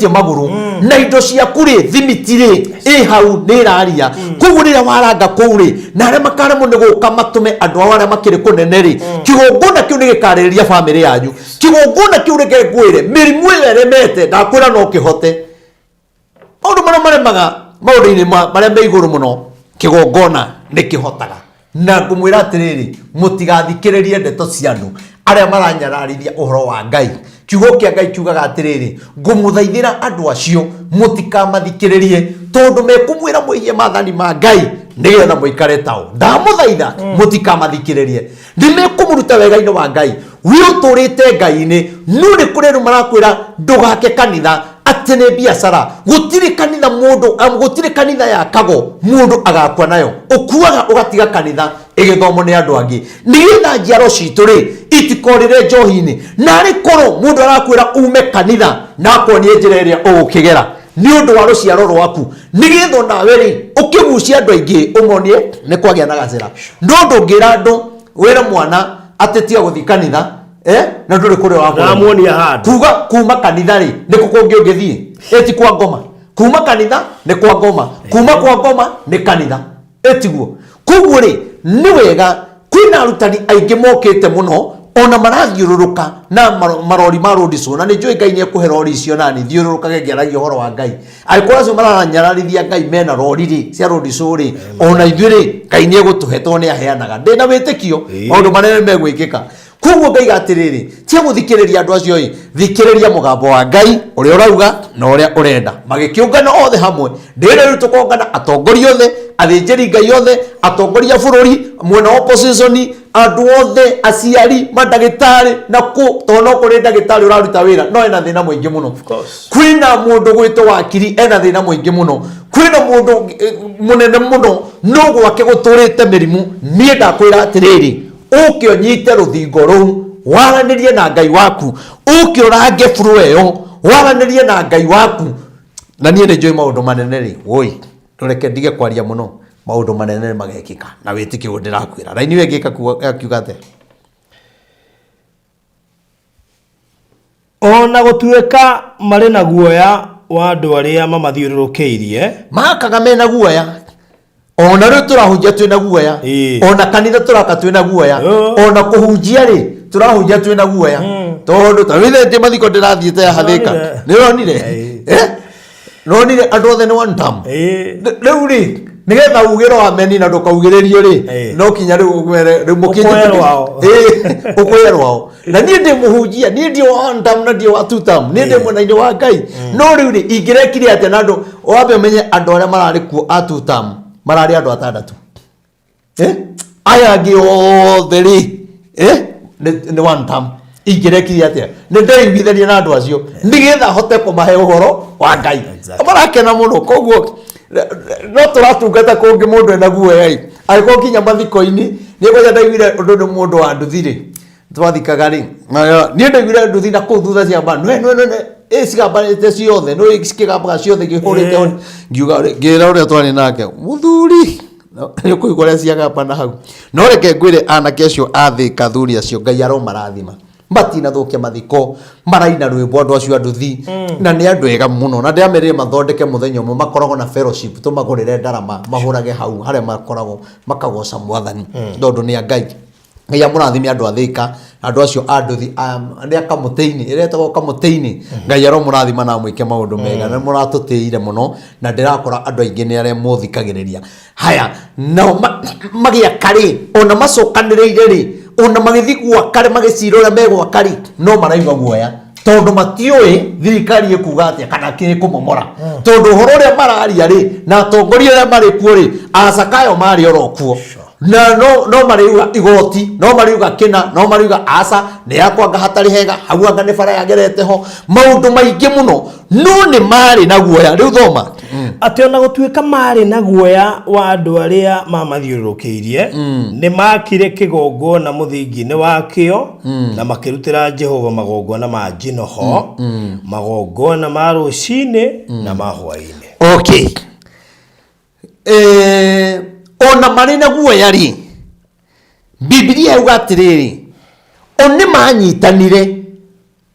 magũrũ na indo ciaku rĩ thimiti rĩ hau nĩ ĩraria. Koguo rĩrĩa waranga kũu rĩ na arĩa makaremwo nĩ gũka matũme andũ ao arĩa makĩrĩ kũnene rĩ kigongona kĩu nĩ gĩkarĩrĩria bamĩrĩ yanyu. Kigongona kĩu reke ngwĩre mĩrimũ ĩyo ĩremete ndakwĩra no kĩhote. Maũndũ marĩa maremaga maũndũ-inĩ marĩa me igũrũ mũno kigongona nĩ kĩhotaga. Na ngũmwĩra atĩrĩrĩ mũtigathikĩrĩrie ndeto cia andũ arĩa maranyararithia ũhoro wa Ngai. Kiugo kĩa Ngai kiugaga atĩrĩrĩ ngũmũthaithĩra andũ acio mũtikamathikĩrĩrie tondũ mekũmwĩra mwĩhie maathani ma Ngai nĩgetha mũikare tao. Ndamũthaitha mũtikamathikĩrĩrie nĩmekũmũruta wega-inĩ wa Ngai wio turite ngai-ini nuri kurenu marakwira ndugake kanitha atene biashara gutire kanitha mundu gutire kanitha ya kago mundu agakwa nayo ukuaga ugatiga kanitha igithomo ni andu angi nigetha njiaro citu ri itikorire njohi-ini nari koro mundu arakwira ume kanitha na akwonie njira iria ugukigera ni undu wa ruciaro rwaku nigetha nawe ri ukigucia andu aingi umonie ni kwagia na gacira ndundu ngira andu wira mwana atetia guthi kanitha na nduri kuri wakwa namuonia handu kuga kuma kanitha ri niko kungi ungithie eti kwa ngoma kuma kanitha ni kwa ngoma kuma kwa ngoma ni kanitha etiguo kuguo ri ni wega kwina arutani aingi mokite muno ona marathiururuka na marori ma road show na ni njui ngai ni kuhe rori icio nani thiururukage ngiaragia horo wa ngai aikora acio mararanyararithia ngai mena rori ri cia road show ri ona ithuĩ ri ngai ni egutuhetwo ni aheanaga ndina witikio maundu manene megwikika kuguo ngai gatiriri tia guthikiriria andu acio thikiriria mugambo wa ngai uria urauga na uria urenda magikiungana othe hamwe ndire ru tukongana atongoria othe athinjiri ngai othe atongoria bururi mwena opposition andu othe aciari madagitari na ku tono kuri ndagitari uraruta wira no ena thina muingi muno kwina mundu gwitwo wakiri ena thina muingi muno kwina mundu munene muno no gwake guturite mirimu nie ndakwira atiriri uke onyite ruthingo ruu waranirie na ngai waku uke urange furu eyo waranirie na ngai waku na nie ni njoi maundu manene ri woi ndureke ndige kwaria muno maundu manene magekika na witiki ndirakwira raini wegika kiuga te ona gutuika mari na guoya wa andu aria mamathiururukiirie makaga mena guoya ona ru turahunjia twina guoya ona kanitha turaka twina guoya ona kuhunjia ri turahunjia twina guoya tondu tawithe ndi mathiko ndirathiite hathika ni ronire ronire andu othe ni one time riu ri nigetha ugiro ameni na ndukaugirerio ri no kinya riu ukwirwao na nie ndi muhunjia nie ndi one time na ndi wa two time nie ndi mwena-ini wa ngai no riu ri ingirekire atia na andu wambe menye andu aria marari kuo a two time marari andu atandatu aya ngi othe ri ni one time ingirekire atia ni ndeiguithania na andu acio nigetha hote kumahe uhoro wa ngai marakena muno koguo no turatungata kungi mundu ena guoya ariko kinya mathiko-ini ni ngoja ndaiguire undu ni mundu wa nduthi ri twathikaga ri ni ndaiguire nduthi na kuu thutha cia mba no cigambanite ciothe no cikigambaga ciothe ngihurite ngiuga ngira uria twari nake muthuri ni kuigua uria ciagambana hau no reke ngwire anake acio athika thuri acio ngai aromarathima matina thukia mathiko maraina rwimbo andu acio anduthi na ni andu ega muno na ndiamerire mathondeke muthenya umwe makoragwo na fellowship tumagurire ndarama mahurage hau haria makoragwo makagoca mwathani ndondu ni ngai ngai amurathime andu athika andu acio anduthi ni akamuteini iretagwo kamuteini ngai aromurathima na mwike maundu mega na muratutiire muno na ndirakora andu aingi ni aria muthikagiriria haya no magia kari ona macokaniriire ri ona magithi gwakare magicira uria megwakari no maraigua guoya tondu matiui thirikari ikuga atia kana kiri kumomora tondu horo uria mararia ri na atongoria aria mari kuo ri acakayo mari orokuo na no mariuga igoti no mariuga kina no mariuga asa ni yakwanga hatari hega hau anga ni bara yagerete ho maundu maingi muno no ni mari na guoya riu thoma ati ona gutuika mari na guoya wa andu aria mamathiururukiirie ni makire kigongona muthingi-ini wakio na makirutira Jehova magongona ma njinoho magongona ma rucini na ma hwaini okay ona mari na guoya ri Biblia yuga atiriri oni manyitanire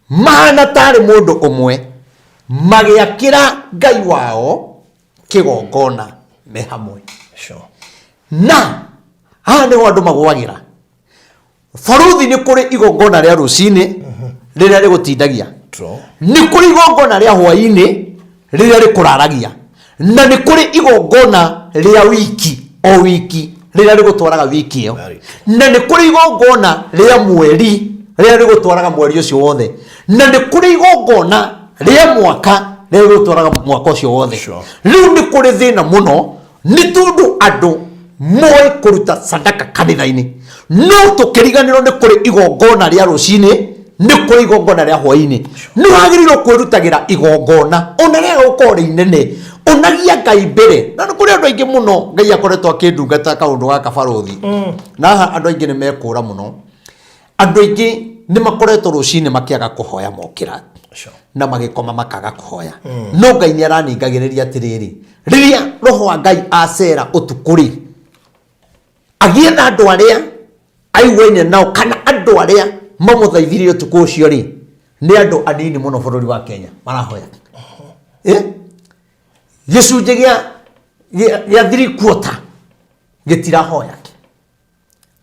mana tari mundu umwe magiakira ngai wao kigongona me hamwe na ane wandu magwagira faruthi ni kuri igongona ria rucini riria rigutindagia ni kuri igongona ria hwaini riria rikuraragia na ni kuri igongona ria wiki o wiki riria rigutwaraga wiki iyo na ni kuri igongona ria mweri riria rigutwaraga mweri ucio wothe na ni kuri igongona ria mwaka riria rigutwaraga mwaka ucio wothe riu ni kuri thina muno ni tundu andu moe kuruta sadaka kanitha-ini no tukiriganirwo ni kuri igongona ria rucini ni kuri igongona ria hwaini ni wagirirwo kwirutagira igongona ona ria gukora inene onagia Ngai mbere na kuri andu aingi muno Ngai akoretwo akindungata kaundu gaka baruthi na andu aingi ni mekura muno andu aingi ni makoretwo rucini makiaga kuhoya mokira na magikoma makaga kuhoya no Ngai ni araningagiriria atiriri riria roho wa Ngai acera utukuri agie na andu aria aigwene nao kana andu aria mamuthaithirie utuku ucio ri ni andu anini muno bururi wa Kenya marahoya gicunje gia 3/4 gitirahoya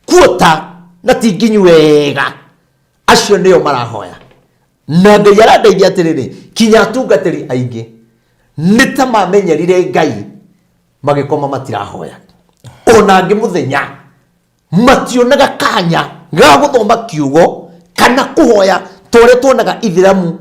quarter na tinginyu wega acio nio marahoya na Ngai arandeithia atiriri kinya atungatiri aingi ni ta mamenyerire Ngai magikoma matirahoya ona ngi muthenya mationaga kanya ga guthoma kiugo kana kuhoya tore tuonaga ithiramu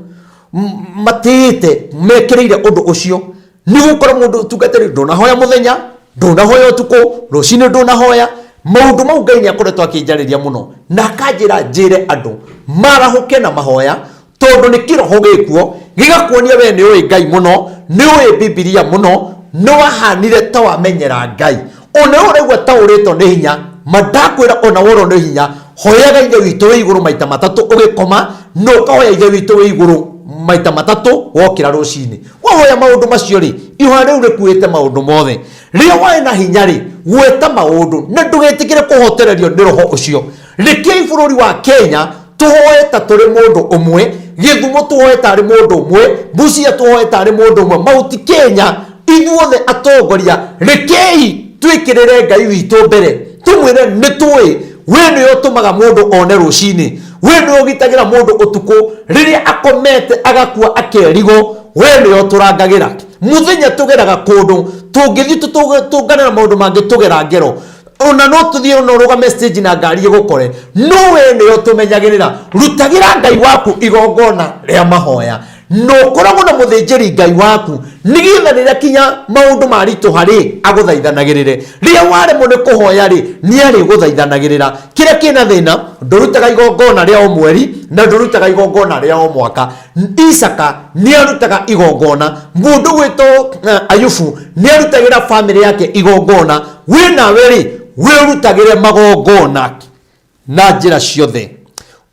matite mekireire undu ucio ni gukora mundu tungatiri ndunahoya muthenya ndunahoya utuku rucini ndunahoya maundu mau Ngai ni akoretwo akinjariria muno na akanjira njire andu marahuke na mahoya tondu ni kiroho gikuo gigakuonia we ni ui Ngai muno ni ui Biblia muno no wahanire ta wamenyera Ngai ona uregwa ta uritwo ni hinya madakwira ona woro ni hinya hoyaga Ithe witu wi iguru maita matatu ugikoma no kahoya Ithe witu wi iguru maita matatu wokira rucini wahoya maundu macio ri ihoya riu rikuite maundu mothe ria wae na hinya ri gweta maundu na ndugetikire kuhotererio ni roho ucio rikia bururi wa Kenya tuhoye ta turi mundu umwe Githumo tuhoye tari mundu umwe Busia tuhoye tari mundu umwe Mauti Kenya ithuothe atongoria rekei twikirire Ngai witu mbere tumwire ni tui we ni utumaga mundu one rucini we ni ugitagira mundu utuku riria akomete agakua akerigo we ni uturangagira muthenya tugeraga kundu tungithi tutunganira maundu mangi tugera ngero ona no tuthie no ruga message na ngari igukore no we ni utumenyagirira rutagira Ngai waku igongona ria mahoya no koragwo na muthinjiri Ngai waku nigitha riria kinya maundu maritu hari aguthaithanagirire riria ware mune kuhoya ri ni ari guthaithanagirira kiria kina thina ndurutaga igongona ria o mweri na ndurutaga igongona ria o mwaka Isaka ni arutaga igongona mundu gwito Ayubu ni arutagira family yake igongona wina weri wirutagire magongona na njira ciothe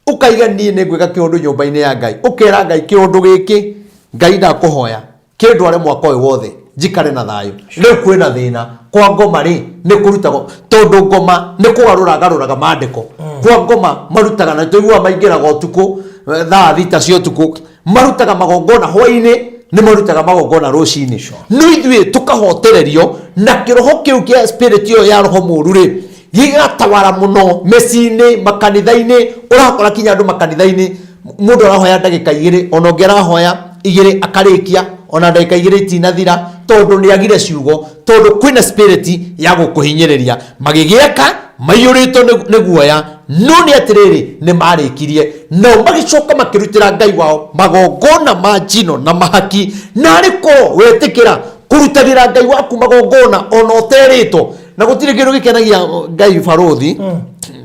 ukaiga nie ni gwika kiundu nyumba-ini ya Ngai ukera Ngai kiundu giki Ngai ndakuhoya kindware mwaka uyu wothe njikare na thayu riu kwina thina kwa ngoma ri ni kurutago tondu ngoma ni kugaruraga maandiko kwa ngoma marutaga na tuigua maingiraga utuku thaa thita cia utuku marutaga magongona hwaini ni marutaga magongona rucini no ithue tukahotererio na kiroho kiu kia spirit yo ya roho muru ri gigatawara muno mecini makanitha-ini urakora kinya andu makanitha-ini mundu arahoya ndagika 2 ona ngera hoya 2 akarikia ona ndagika 2 tinathira tondu ni agire ciugo tondu kwina spirit ya gukuhinyiriria magigiaka maiyurito ni guoya no ni atiriri ni marikirie no magicoka makirutira Ngai wao magongona ma njino na mahaki na ariko wetikira kurutagira Ngai waku magongona ona uterito na gutire kindu gikenagia Ngai baruthi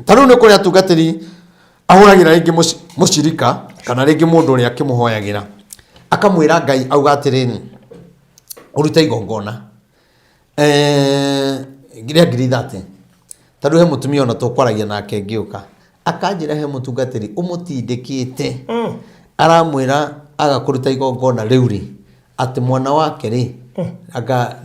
tanu ni kuri atungatiri ahuragira ringi mucirika kana ringi mundu uri akimuhoyagira akamwira Ngai auga atiriri uruta igongona ngiria ngiri 30 tanu he mutumia ona tukwaragia nake ngiuka akanjira he mutungatiri umutindikite aramwira agakuruta igongona riuri ati mwana wake ri aga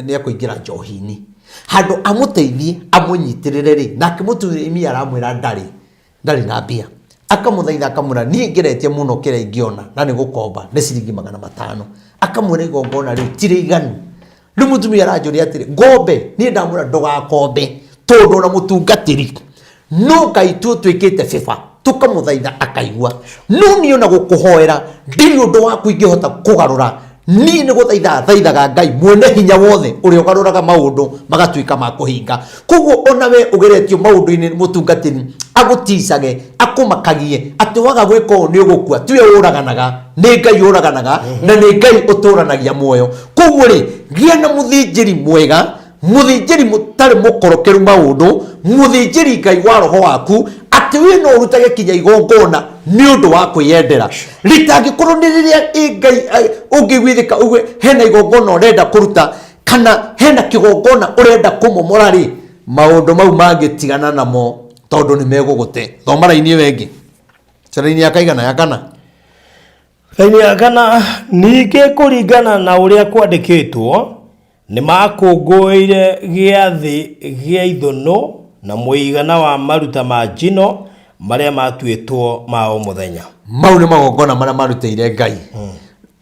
ne kuingira njohini handu amuteithie amunyitirire ri nake mutumia aramwira ndari na mbia akamuthaitha akamura nie ngeretie muno kire ingiona na ni gukomba ni ciringi 500 akamwira igongona ri tiriganu riu mutumia aranjuria atiri ngombe nie ndamwira ndugakombe tondu na mutungatiri no Ngai tu twikite FIFA tukamuthaitha akaigua no ni ona gukuhoera ndiri undu waku ingihota kugarura ni ni guthaithaga Ngai mwene hinya wothe uri ugaruraga maundu magatuika ma kuhinga koguo ona we ugeretio maundu-ini mutungatiri aguticage akumakagie ati waga gwika ni ugukua tiwe uraganaga ni Ngai uraganaga na ni Ngai uturanagia muoyo koguo ri gia na muthinjiri mwega muthinjiri mutari mukorokeru maundu muthinjiri Ngai wa roho waku ati we no urutage kinya igongona ni undu wa kwiyendera ritangikorwo ni riria Ngai ungigwithika uwe hena igongona urenda kuruta kana hena kigongona urenda kumomora ri maundu mau mangitigana namo tondu ni megugute thoma raini wengi ceraini akaigana yakana raini yakana ninge kuringana na uria kwandikitwo ni makungũire giathi gia ithono na muigana wa maruta ma njino maria matuitwo ma o muthenya mau ni magongona maria marutĩire Ngai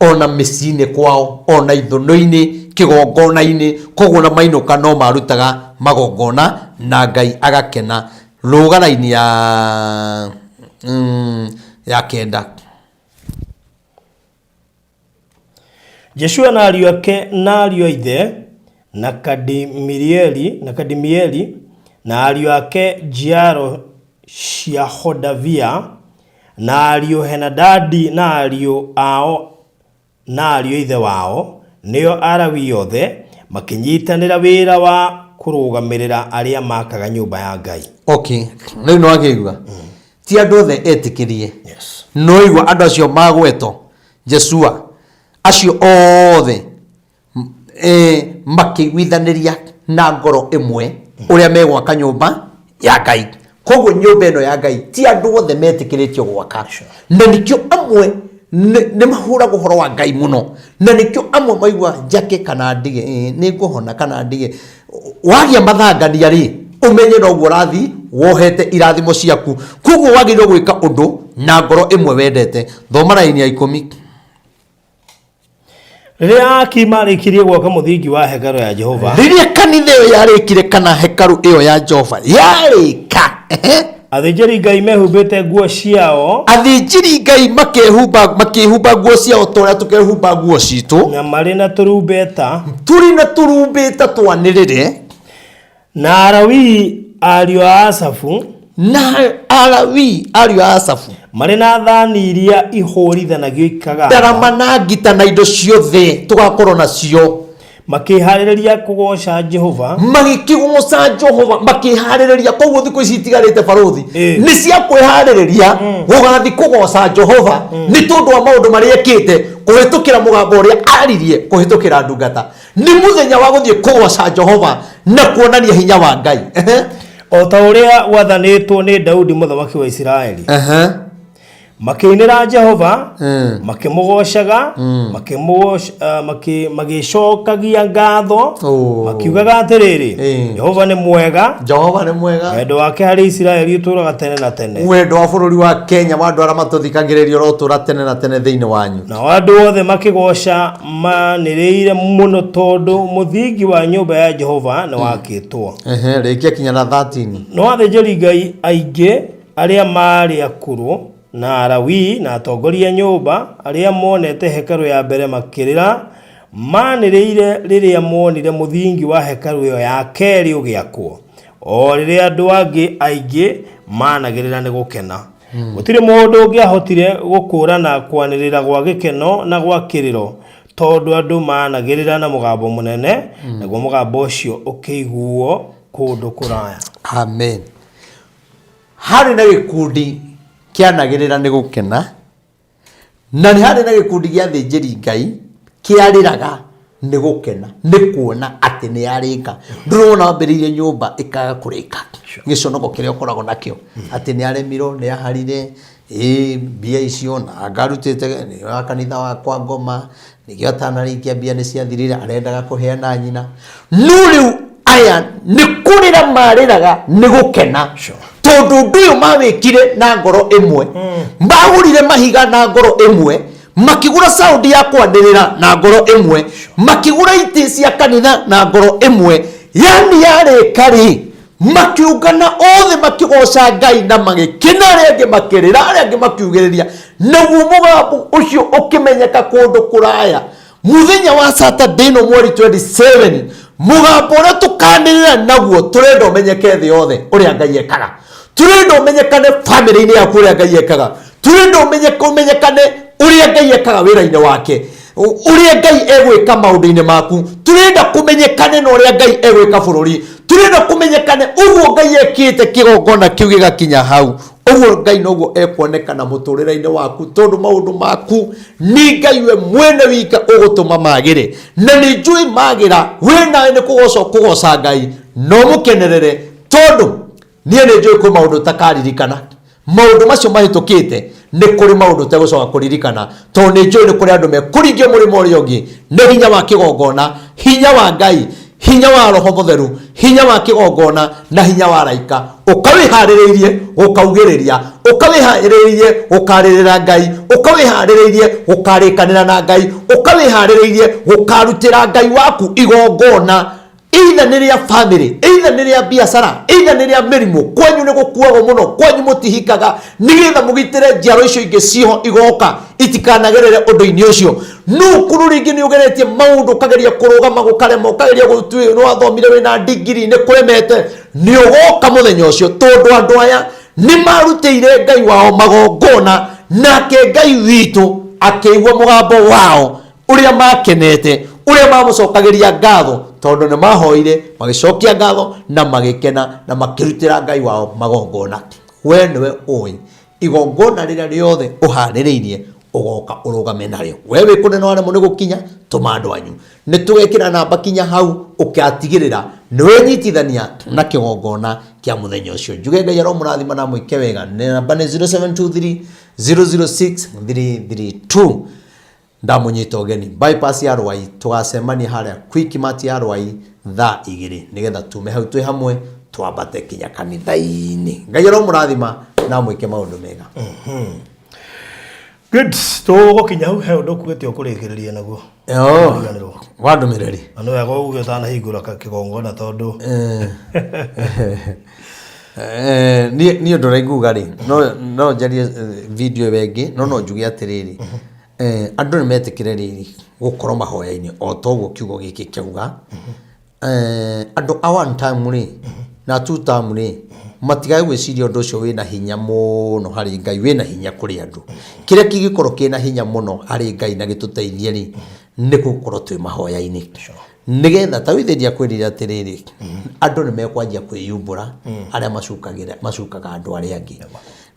ona mĩciĩ-inĩ kwao ona ithono-inĩ kĩgongona-inĩ koguo na mainũka no marutaga magongona na Ngai agakena rũga raini ya kenda Jeshua na ariũ ake na ariũ a ithe na Kadimieli na ariũ ake njiaro cia Hodavia na ariũ Henadadi na ariũ ao na ariũ ithe wao nĩo Alawii othe makinyitanĩra wĩra wa kũrũgamĩrĩra arĩa makaga nyũmba ya Ngai. Okay, rĩu no akĩigua ti andũ othe etĩkĩrie no igua andũ acio magwetwo Jeshua acio othe makĩiguithanĩria na ngoro ĩmwe ũrĩa megwaka nyũmba ya Ngai koguo nyũmba ĩno ya Ngai ti andũ othe metĩkĩrĩtio gwaka na nĩkĩo amwe nĩ mahũraga ũhoro wa Ngai mũno na nĩkĩo amwe maigua njake kana ndige nĩ ngũhona kana ndige wagĩa mathangania rĩ umenye no ũrathi wohete irathimo ciaku koguo wagĩrĩirwo gwĩka ũndũ na ngoro ĩmwe wendete thoma raini ya 10 Riria akimarĩkirie gwaka mũthingi wa hekalu ya Jehova riria kanitha ĩyo yarĩkire kana hekalu ĩyo ya Jehova yarĩka athĩnjĩri Ngai mehumbĩte nguo ciao athĩnjĩri Ngai makĩhumba nguo ciao ta ũrĩa tũkehumba nguo citũ na marĩ na tũrumbeta tũrĩ na tũrumbeta twanĩrĩre na Alawii ariũ a Asafu marĩ na thani iria ihũrithanagio ikaga ndarama na ngita na indo ciothe tugakorwo nacio makiharĩrĩria kũgoca Jehova magĩkĩgoca Jehova makĩharĩrĩria koguo thikũ ici itigarĩte barothi nĩ cia kwĩharĩrĩria gũgathi kũgoca Jehova nĩ tondũ wa maũndũ marĩa ekĩte kũhĩtũkĩra mũgambo ũrĩa aririe kũhĩtũkĩra ndungata nĩ mũthenya wa gũthiĩ kũgoca Jehova na kuonania hinya wa Ngai o ta ũrĩa wathanĩtwo nĩ Daudi mũthamaki wa Isiraeli makĩinĩra Jehova makĩmũgocaga magĩcokagia ngatho makiugaga atĩrĩrĩ Jehova nĩ mwega wendo wake harĩ Isiraeli ũtũũraga tene na tene wendo wa bũrũri wa Kenya wa andũ arĩa matũthikagĩrĩria ũrotũũra tene na tene thĩinĩ wanyu na andũ othe makĩgoca manĩrĩire mũno tondũ mũthingi wa nyũmba ya Jehova nĩ wakĩtwo rĩkia kinya na 13 no athĩnjĩri Ngai aingĩ arĩa marĩ akũrũ na Alawii na atongoria nyũmba arĩa monete hekalu ya mbere makĩrĩra manĩrĩire rĩrĩa monire mũthingi wa hekalu ĩyo ya kerĩ ũgĩakwo o rĩrĩa andũ angĩ aingĩ managĩrĩra nĩ gũkena gũtirĩ mũndũ ũngĩahotire gũkũrana kwanĩrĩra gwa gĩkeno na gwa kĩrĩro tondũ andũ managĩrĩra na mũgambo mũnene naguo mũgambo ũcio ũkĩiguo kũndũ kũraya. Amen. Harĩ na gĩkundi kĩanagĩrĩra nĩ gũkena na nĩ harĩ na gĩkundi gĩa athĩnjĩri Ngai kĩarĩraga nĩ gũkena nĩ kuona atĩ nĩ yarĩka ndũrona wambĩrĩirie nyũmba ĩkaga kũrĩka gĩconoko kĩrĩa ũkoragwo nakĩo atĩ nĩ aremirwo nĩ aharire mbia icio na ngarutĩte nĩ kanitha wakwa ngoma nĩkĩo atanarĩkia mbia nĩ ciathirire arendaga kũheana nyina no rĩu aya nĩ kũrĩra marĩraga nĩ gũkena tondũ ũndũ ũyũ mawĩkire na ngoro ĩmwe magũrire mahiga na ngoro ĩmwe makigura saundi ya kwanĩrĩra na ngoro ĩmwe makigura itĩ cia kanitha na ngoro ĩmwe yani yarĩka rĩ makiungana othe makigoca Ngai na magĩkena arĩa angĩ makĩrĩra arĩa angĩ makiugĩrĩria naguo mũgambo ũcio ũkĩmenyeka kũndũ kũraya mũthenya wa Saturday no mweri 27 mũgambo ũrĩa tũkanĩrĩra naguo tũrenda ũmenyeke thĩ yothe ũrĩa Ngai ekaga turendo umenyekane family-inĩ yaku ũrĩa Ngai ekaga turendo umenyekane ũrĩa Ngai ekaga wĩra-inĩ wake uria Ngai egwika maundu-ini maku turenda kumenyekane na uria Ngai egwika bururi turenda kumenyekane uguo Ngai ekite kigongona kiu gigakinya hau uguo Ngai noguo ekuonekana muturire-ini waku tondu maundu maku ni Ngai we mwene wika ugutuma magire na ni njui magira we nawe ni kugoca Ngai no mukenerere tondu nie ni njui ku maundu takaririkana maundu macio mahitukite ni kuri maundu tegucoka kuririkana to ni njui ni kuri andu mekuringio murimo uria ungi ni hinya wa kigongona hinya wa Ngai hinya wa roho mutheru hinya wa kigongona na hinya wa raika ukawihaririirie ukaugiriria ukawihaririirie ukaririra Ngai ukawihaririirie ukarikanira na Ngai ukawihaririirie ukarutira Ngai waku igongona either niria family either niria biashara either niria mirimo kwanyu ni gukuago muno kwanyu mutihikaga nigetha mugitire njiaro icio ingi ciho igoka itikanagerere undu-ini ucio nukuru ringi ni ugeretie maundu kageria kurugama gukarema kageria gutwi no athomire wina degree ni kuremete ni ugoka muthenya ucio tondu andu aya ni marutire Ngai wao magongona nake Ngai witu akeigua mugambo wao uria makenete uria mamucokagiria ngatho tondu ni mahoire magicokia ngatho na magikena na makirutira Ngai wao magongona we niwe ui igongona riria riothe uhaririirie ugoka urugame nario wewe kunena wale mune gukinya tumando anyu ni tugekira namba kinya hau ukiatigirira ni wenyitithania na kigongona kia muthenya ucio njuge Ngai aro murathima na mwike wega ni namba ni 0723 006 332 ndamunyita ugeni bypass ya Rwai tugacemania haria Quickmart ya Rwai thaa 2 nigetha tume hau twi hamwe twambate kinya kanitha-ini Ngai aro murathima na mwike maundu mega good to kinya hau he undu kugete ukurikiriria naguo wandumiriri anu wega uge tana hingura kigongona tondu ni undu raiguga ri no jarie video wengi no njuge atiriri andu ni metikire riri gukorwo mahoya-ini o toguo kiugo giki kiuga andu a one time ri na two time ri matigai gwiciria undu ucio wina hinya muno hari Ngai wina hinya kuri andu kiria kigikorwo kina hinya muno hari Ngai na gituteithie ri ni gukorwo twi mahoya-ini nigetha tawithiria kwirira atiriri andu ni mekwanjia kwiyumbura aria macukaga andu aria angi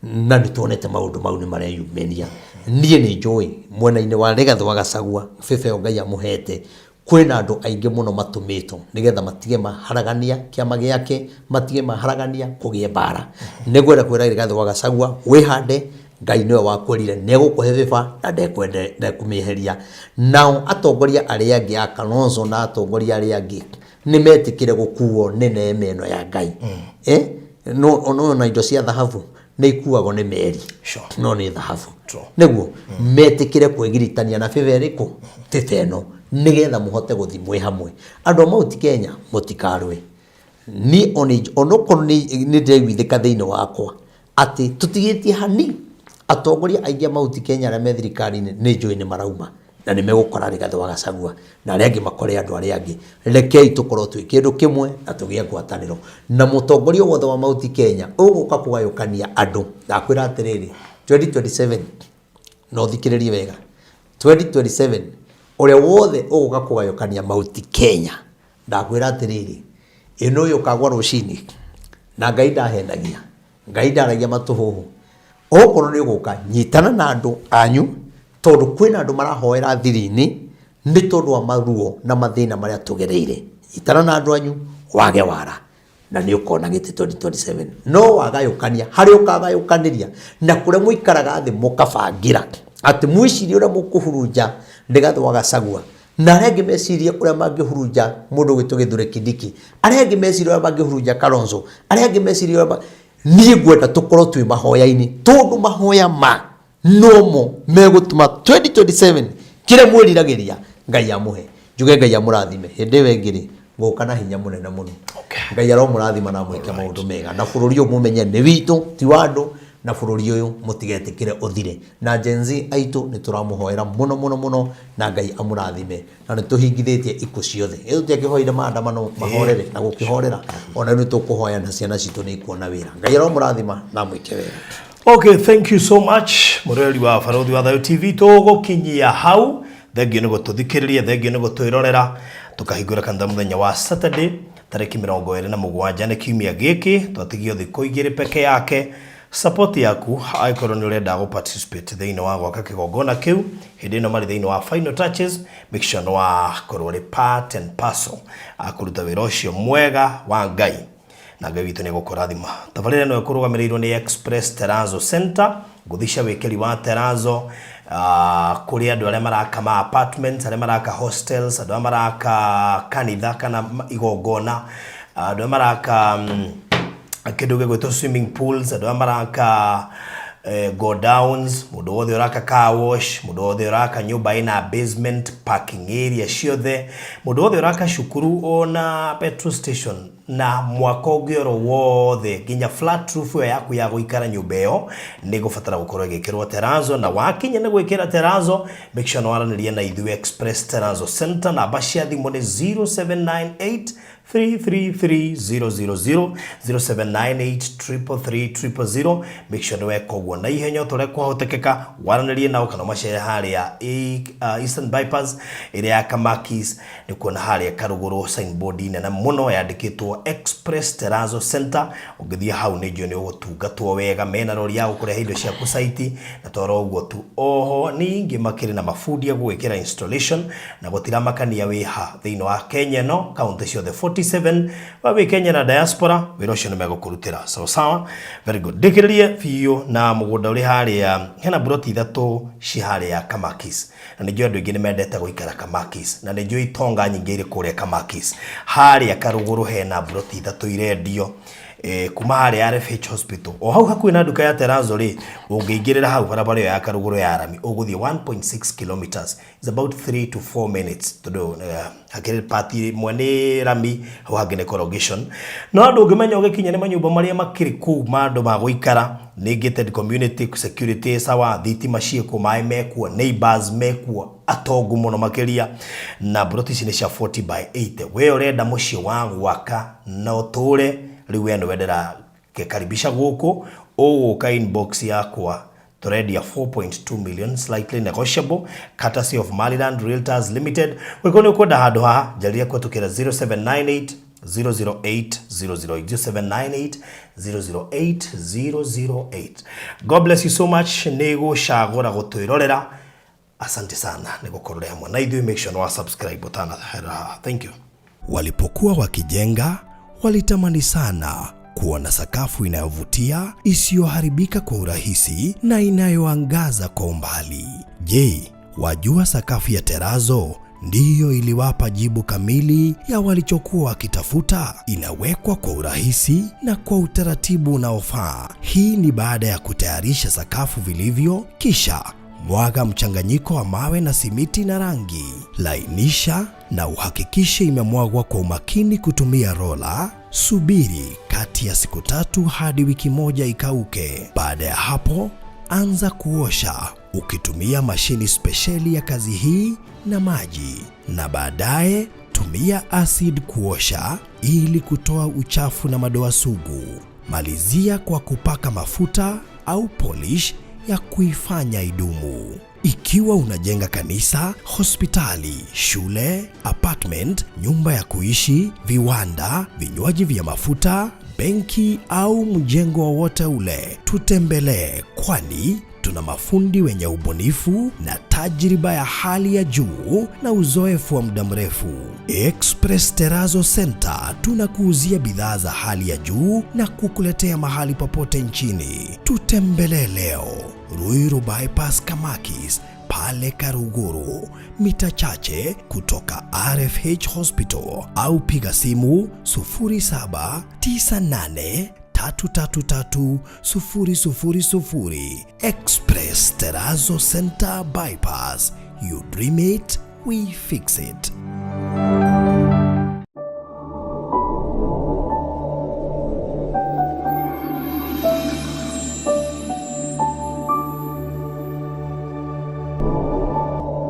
na nituonete maundu mau ni mareyumenia nie ni njui mwena-ini wa Rigathi wa Gachagua bebe Ngai amuhete kwina andu aingi muno matumito nigetha matige maharagania kiama giake matige maharagania kugie bara nigwera kwira Rigathi wa Gachagua wihande Ngai niwe wakwirire negukuhe biba na ndekwende kumiheria nao atongoria aria angi a Kalonzo na atongoria aria angi ni metikire gukuo ni neema ino ya Ngai no na indo cia thahabu ni ikuagwo ni meri no ni thahabu niguo metikire kwegiritania na biba iriku biba ino nigetha muhote guthi mwe hamwe andu Mount Kenya mutikarwe ni onoko ni ndewithika thiini wakwa ati tutigitie hani atongoria aingi Mount Kenya aria me thirikari-ini ni njui ni marauma na ni megukora Rigathi wa Gachagua na aria angi makore andu aria angi rekei tukorwo twi kindu kimwe na tugie ngwataniro na mutongoria wothe wa Mount Kenya uguka kugayukania andu ndakwira atiriri 2027 no thikiririe wega 2027 uria wothe uguka kugayukania Mount Kenya ndakwira atiriri ino yukagwa rucini na Ngai ndahendagia Ngai ndaragia matuhuhu okorwo ni guka nyitana na andu anyu tondu kwina andu marahoera thiri-ini ni tondu wa maruo na mathina maria tugereire nyitana na andu anyu wage wara na ni ukona giti 2027 no wagayukania hari ukagayukaniria na kuria muikaraga thi mukabangira ati mwicirie uria mukuhuruja Rigathi wa Gachagua na aria angi mecirie uria mangihuruja mundu gwitu Githure Kindiki aria angi mecirie uria mangihuruja Kalonzo aria angi mecirie uria nie ngwenda tukorwo twi mahoya-ini tondu mahoya ma nomo megutuma 2027 kire mwiriragiria Ngai amuhe njuge Ngai amurathime hindi wengiri guka na hinya munene muno Ngai aro murathima na mwike maundu mega na bururi uyu mumenye ni witu ti wandu na bururi uyu mutigetikire uthire na Gen Z aitu ni turamuhoera muno na Ngai amurathime na ni tuhingithitie ikuo ciothe etu tiakihoire maandamano mahorere na gukihorera ona ni tukuhoya na ciana citu ni ikuona wira Ngai aro murathima na mwike wega. Okay, thank you so much. Mureli wa Barothi wa Thayo TV tugukinyia hau thengio nĩ gũtũthikĩrĩria, thengio nĩ gũtwĩrorera. Tukahingũra kanitha mũthenya wa Saturday tarĩki 27 nĩ kiumia gĩkĩ, twatigio thikũ 2 peke yake. Support yaku aikorwo nĩ ũrenda go participate thĩinĩ wa gwaka kĩgongona kĩu hĩndĩ ĩno marĩ thĩinĩ wa final touches, make sure no akorwo rĩ part and parcel akũruta wĩra ũcio mwega wa Ngai, na Ngai witũ nĩ gũkũrathima. Tabarĩra ĩno ĩkũrũgamĩrĩirwo nĩ Express Terrazzo Center, ngũthica wĩkĩri wa Terrazzo kũrĩ andũ arĩa maraka ma apartments, arĩa maraka hostels, andũ arĩa maraka kanitha kana igongona, andũ arĩa maraka kĩndũ gĩgwĩtwo swimming pools, andũ arĩa maraka go downs, mũndũ wothe ũraka car wash, mũndũ wothe ũraka nyũmba ĩna basement, parking area ciothe, mũndũ wothe ũraka cukuru ona petrol station na mwako ũngĩoro wothe nginya flat roof yaku ya gũikara nyũmba ĩyo nĩ gũbatara gũkorwo ĩgĩkĩrwo Terrazzo. Na wakinya nĩ gwĩkĩra Terrazzo, make sure no waranĩria na ithuĩ Express Terrazzo Center. Namba cia thimũ nĩ 0798 333 000 0798 make sure weka ũguo na ihenya tũrĩa kwahotekeka, waranĩrie nao kana machere harĩa Eastern Bypass ĩrĩa ya Kamakis, nĩ kuona harĩa Karuguru signboard nene mũno yandĩkĩtwo Express Terrazzo Center. Ũngĩthiĩ hau nĩ njũĩ nĩ ũgũtungatwo wega, mena rori ya gũkũrehe indo ciaku site na toro ũguo tu. Oho ningĩ makĩrĩ na mabundi ya gwĩkĩra installation na gũtiramakania wĩha thĩinĩ wa Kenya no kaunti ciothe 47 wa Kenya na diaspora, wĩra ũcio nĩ megũkũrutĩra sawa. Very good. Ndĩkĩrĩrie biũ na mũgũnda ũrĩ harĩa, hena buroti 3 ci harĩa Kamakis, na nĩ njũĩ andũ aingĩ nĩ mendete gũikara Kamakis, na nĩ njũĩ itonga nyingĩ irĩ kũrĩa Kamakis. Harĩa Karuguru hena buroti 3 irendio kuma harĩa RFH Hospital, o hau hakuhĩ na nduka ya Terrazzo rĩ, ũngĩingĩrĩra hau barabara ya Karuguru ya Rami ũgũthiĩ 1.6 kilometers, is about 3 to 4 minutes tondũ hakĩrĩ party mwene Rami hau hangĩ nĩ corrugation. No andũ ũngĩmenya ũgĩkinya nĩ manyũmba marĩa makĩrĩ kuu ma andũ ma gũikara, nĩ gated community, security sawa, thitima ciĩkuo, maĩ mekuo, neighbors mekuo atongu mũno makĩria, na buroti ici nĩ cia 40 by 80. We ũrenda mũciĩ wa gwaka na ũtũre rĩu we wendera kekaribisha gũkũ, ũgũka inbox yakwa tũrendia 4.2 million, slightly negotiable, courtesy of Maliland Realtors Limited. Wĩkwo nĩ ũkwenda handũ haha, njarĩria kũhetũkĩra 0798 008 008 008 008. God bless you so much. Nĩ gũcagũra gũtwĩrorera. Asante sana nĩ gũkorwo hamwe na ithuĩ. Make sure no subscribe button. Thank you. Walipokuwa wakijenga walitamani sana kuona sakafu inayovutia, isiyoharibika kwa urahisi na inayoangaza kwa umbali. Je, wajua sakafu ya Terrazzo ndiyo iliwapa jibu kamili ya walichokuwa wakitafuta? Inawekwa kwa urahisi na kwa utaratibu unaofaa. Hii ni baada ya kutayarisha sakafu vilivyo, kisha mwaga mchanganyiko wa mawe na simiti na rangi. Lainisha na uhakikishe imemwagwa kwa umakini kutumia rola. Subiri kati ya siku 3 hadi wiki 1 ikauke. Baada ya hapo, anza kuosha ukitumia mashini spesheli ya kazi hii na maji, na baadaye tumia acid kuosha ili kutoa uchafu na madoa sugu. Malizia kwa kupaka mafuta au polish ya kuifanya idumu. Ikiwa unajenga kanisa, hospitali, shule, apartment, nyumba ya kuishi, viwanda, vinywaji vya mafuta, benki au mjengo wowote ule, tutembelee, kwani tuna mafundi wenye ubunifu na tajriba ya hali ya juu na uzoefu wa muda mrefu. Express Terrazzo Center tunakuuzia bidhaa za hali ya juu na kukuletea mahali popote nchini. Tutembelee leo, Ruiru Bypass Kamakis, pale Karuguru, mita chache kutoka RFH Hospital, au piga simu 0798 333 000. Express Terrazzo Center Bypass. You dream it, we fix it.